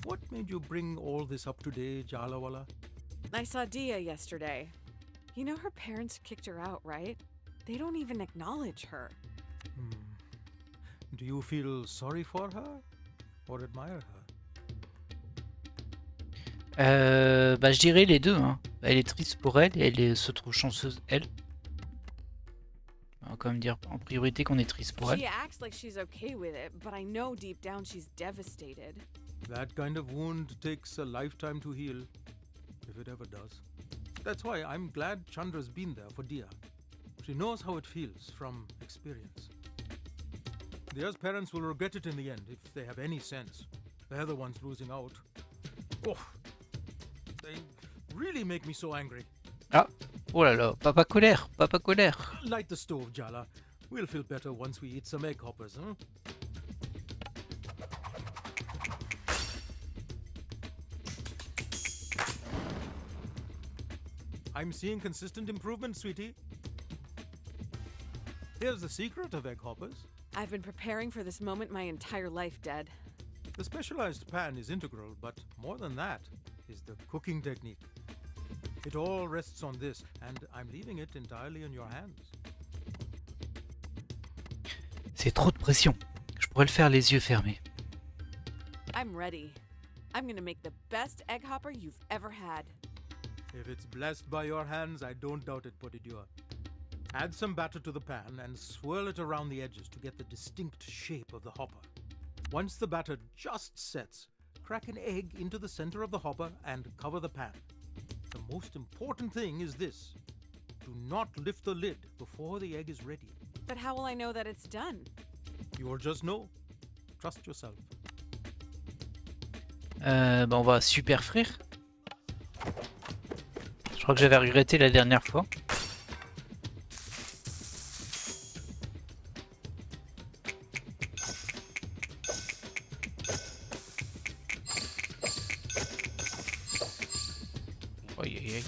What made you bring all this up today, Jalawala? I saw Dia yesterday. You know her parents kicked her out, right? They don't even acknowledge her. Do you feel sorry for her or admire her? Bah je dirais les deux. Hein. Elle est triste pour elle et elle se trouve chanceuse elle. On va quand même dire en priorité qu'on est triste pour elle. She acts like she's okay with it, but I know deep down she's devastated. That kind of wound takes a lifetime to heal, if it ever does. That's why I'm glad Chandra's been there for Dia. She knows how it feels from experience. Dia's parents will regret it in the end, if they have any sense. They're the ones losing out. Oh, they really make me so angry. Ah, Oh là là, papa colère, papa colère. Light the stove, Jala. We'll feel better once we eat some egg hoppers, huh? I'm seeing consistent improvement, sweetie. Here's the secret of egg hoppers. I've been preparing for this moment my entire life, Dad. The specialized pan is integral, but more than that is the cooking technique. It all rests on this, and I'm leaving it entirely in your hands. C'est trop de pression. Je pourrais le faire les yeux fermés. I'm ready. I'm gonna make the best egg hopper you've ever had. If it's blessed by your hands, I don't doubt it, Potidua. Add some batter to the pan and swirl it around the edges to get the distinct shape of the hopper. Once the batter just sets, crack an egg into the center of the hopper and cover the pan. The most important thing is this. Do not lift the lid before the egg is ready. But how will I know that it's done? You will just know. Trust yourself. On va super frire. Je crois que j'avais regretté la dernière fois. Aïe aïe aïe.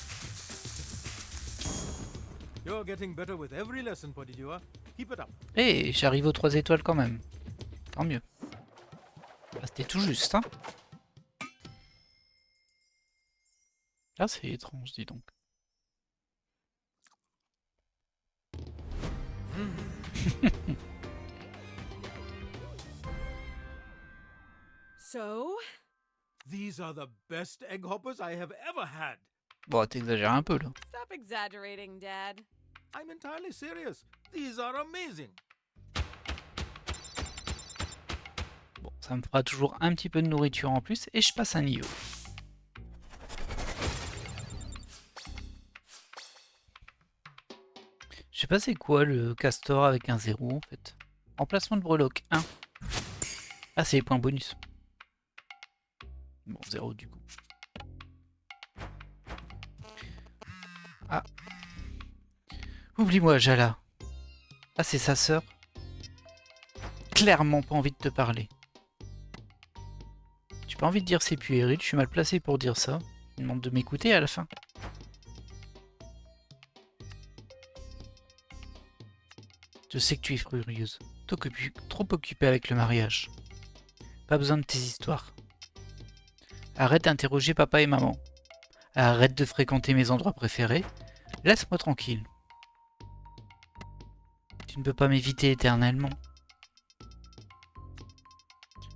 You're getting better with every lesson, Potidua. Keep it up. Eh, j'arrive aux 3 étoiles quand même. Tant mieux. Ah, c'était tout juste, hein. Ah, c'est étrange, dis donc. So? These are the best egg hoppers I have ever had. Bon, t'exagères un peu là. Stop exaggerating, Dad. I'm entirely serious. These are amazing. Bon, ça me fera toujours un petit peu de nourriture en plus et je passe un niveau. Je sais pas c'est quoi le castor avec un 0 en fait. Emplacement de breloque 1. Ah, c'est les points bonus. Bon, 0 du coup. Ah. Oublie-moi, Jala. Ah, c'est sa sœur. Clairement pas envie de te parler. J'ai pas envie de dire c'est puéril, je suis mal placé pour dire ça. Il demande de m'écouter à la fin. Je sais que tu es furieuse. Trop occupée avec le mariage. Pas besoin de tes histoires. Arrête d'interroger papa et maman. Arrête de fréquenter mes endroits préférés. Laisse-moi tranquille. Tu ne peux pas m'éviter éternellement.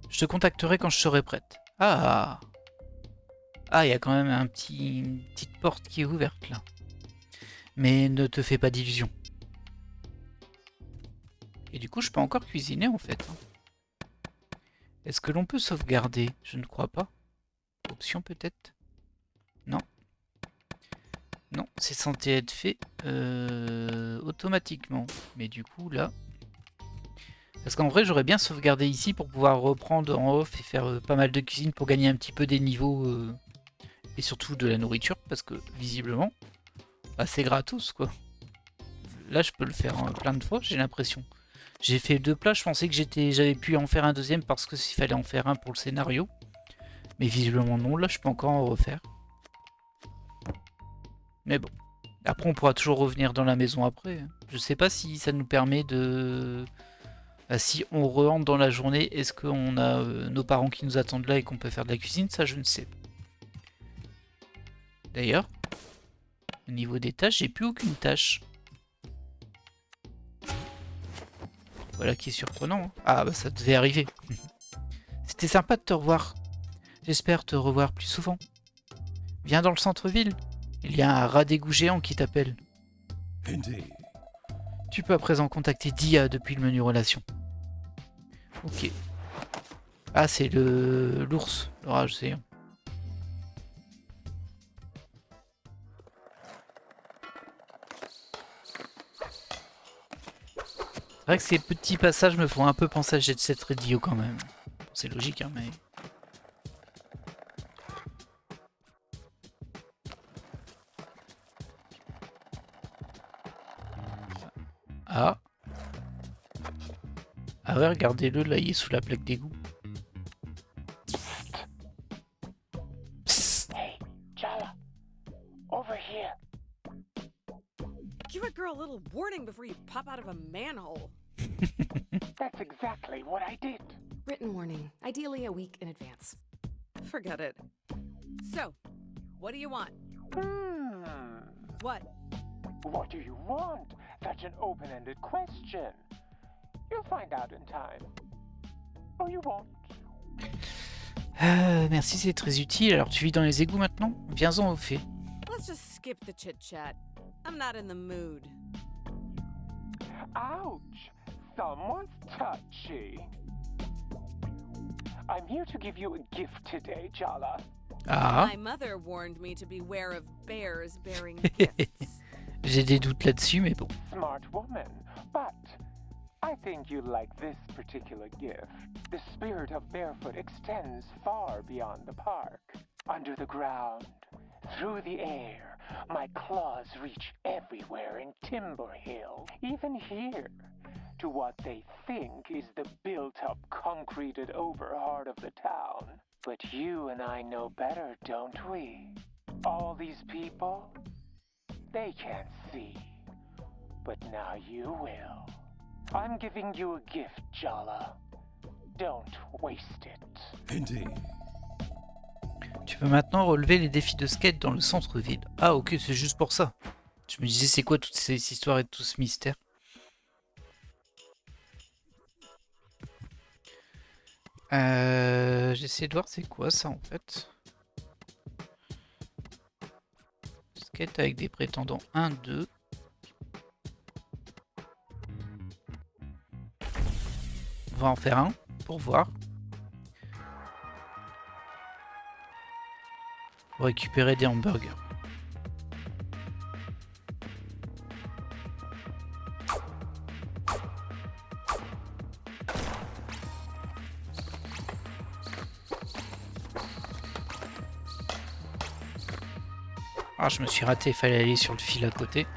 Je te contacterai quand je serai prête. Ah! Ah, il y a quand même une petite porte qui est ouverte là. Mais ne te fais pas d'illusions. Et du coup, je peux encore cuisiner en fait. Est-ce que l'on peut sauvegarder? Je ne crois pas. Option peut-être? Non. Non, c'est censé être fait automatiquement. Mais du coup, là... Parce qu'en vrai, j'aurais bien sauvegardé ici pour pouvoir reprendre en off et faire pas mal de cuisine pour gagner un petit peu des niveaux et surtout de la nourriture. Parce que, visiblement, bah, c'est gratos, quoi. Là, je peux le faire plein de fois, j'ai l'impression. J'ai fait 2 plats, je pensais que j'avais pu en faire un deuxième parce que s'il fallait en faire un pour le scénario. Mais visiblement non, là je peux encore en refaire. Mais bon. Après on pourra toujours revenir dans la maison après. Je sais pas si ça nous permet de... si on rentre dans la journée, est-ce qu'on a nos parents qui nous attendent là et qu'on peut faire de la cuisine? Ça je ne sais pas. D'ailleurs, au niveau des tâches, j'ai plus aucune tâche. Voilà qui est surprenant. Hein. Ah bah ça devait arriver. C'était sympa de te revoir. J'espère te revoir plus souvent. Viens dans le centre-ville. Il y a un rat-d'égout géant qui t'appelle. Tu peux à présent contacter Dia depuis le menu relations. Ok. Ah c'est l'ours, le rat géant. C'est vrai que ces petits passages me font un peu penser à Jet Set Radio quand même. Bon, c'est logique, hein, mais... ouais, regardez-le, là, il est sous la plaque d'égout. Hey, Jala, over here. Give a girl a little warning before you pop out of a manhole. That's exactly what I did. Written warning, ideally a week in advance. Forget it. So, what do you want? What? What do you want? Such an open-ended question. You'll find out in time. Or you won't. Merci, c'est très utile. Alors, tu vis dans les égouts maintenant? Viens-en au fait. Let's just skip the chit-chat. I'm not in the mood. Ouch! Someone's touchy. I'm here to give you a gift today, Jala. Ah. My mother warned me to beware of bears bearing gifts. J'ai des doutes là-dessus, mais bon. Smart woman, but I think you'll like this particular gift. The spirit of barefoot extends far beyond the park. Under the ground, through the air, my claws reach everywhere in Timber Hill, even here, to what they think is the built-up, concreted over heart of the town. But you and I know better, don't we? All these people, they can't see. But now you will. I'm giving you a gift, Jala. Don't waste it. Indeed. Tu peux maintenant relever les défis de skate dans le centre-ville. Ah ok, c'est juste pour ça. Je me disais, c'est quoi toutes ces histoires et tout ce mystère? J'essaie de voir c'est quoi ça en fait. Skate avec des prétendants 1, 2. On va en faire un pour voir. Pour récupérer des hamburgers. Ah, je me suis raté, il fallait aller sur le fil à côté.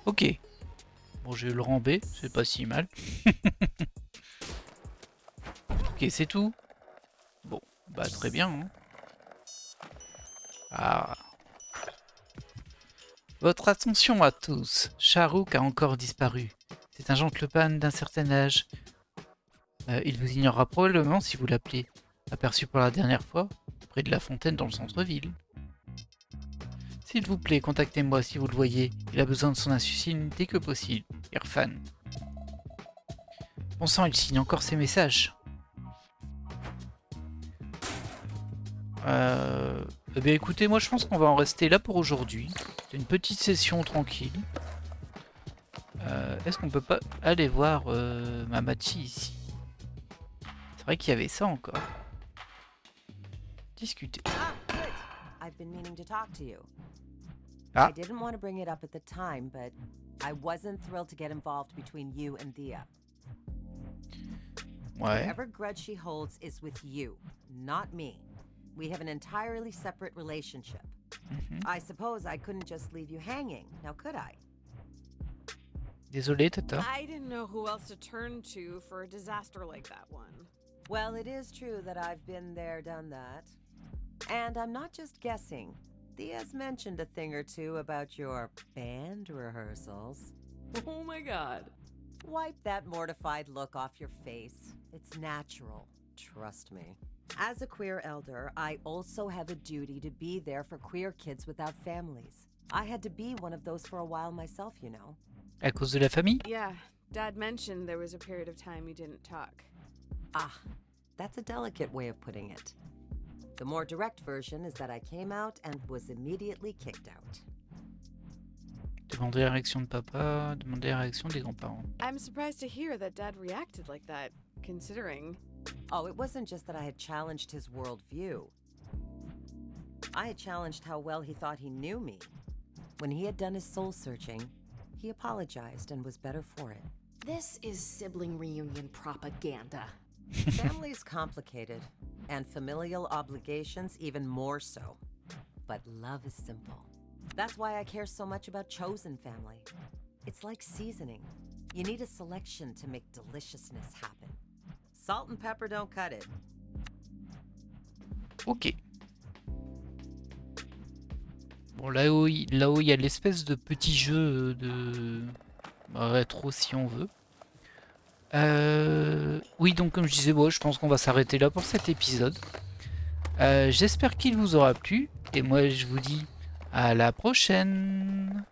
Ok. Bon, je vais le ramper, c'est pas si mal. Ok, c'est tout. Bon, bah très bien. Hein. Ah. Votre attention à tous. Shahrukh a encore disparu. C'est un gentleman d'un certain âge. Il vous ignorera probablement si vous l'appelez. Aperçu pour la dernière fois, près de la fontaine dans le centre-ville. S'il vous plaît, contactez-moi si vous le voyez. Il a besoin de son insuline dès que possible. Irfan. Bon sang, il signe encore ses messages. Eh bien écoutez, moi je pense qu'on va en rester là pour aujourd'hui. C'est une petite session tranquille. Est-ce qu'on peut pas aller voir Mamachi ici? C'est vrai qu'il y avait ça encore. Discuter. Ah, good. I've been meaning to talk to you. Ah. I didn't want to bring it up at the time, but I wasn't thrilled to get involved between you and Thea. Ouais. Whatever grudge she holds is with you, not me. We have an entirely separate relationship. I suppose I couldn't just leave you hanging, now could I? Désolé, Tata. I didn't know who else to turn to for a disaster like that one. Well, it is true that I've been there, done that. And I'm not just guessing. Thea's mentioned a thing or two about your band rehearsals. Oh my god. Wipe that mortified look off your face. It's natural. Trust me. As a queer elder, I also have a duty to be there for queer kids without families. I had to be one of those for a while myself, you know. À cause de la famille? Yeah, Dad mentioned there was a period of time you didn't talk. Ah, that's a delicate way of putting it. The more direct version is that I came out and was immediately kicked out. Demander la réaction de papa, demander la réaction des grands-parents. I'm surprised to hear that Dad reacted like that, considering... Oh, it wasn't just that I had challenged his worldview. I had challenged how well he thought he knew me. When he had done his soul searching, He apologized and was better for it. This is sibling reunion propaganda. Family's complicated, and familial obligations even more so. But love is simple. That's why I care so much about chosen family. It's like seasoning. You need a selection to make deliciousness happen. Salt and pepper don't cut it. Ok. Bon, là où il y a l'espèce de petit jeu de rétro si on veut. Oui, donc comme je disais, bon, je pense qu'on va s'arrêter là pour cet épisode. J'espère qu'il vous aura plu. Et moi, je vous dis à la prochaine.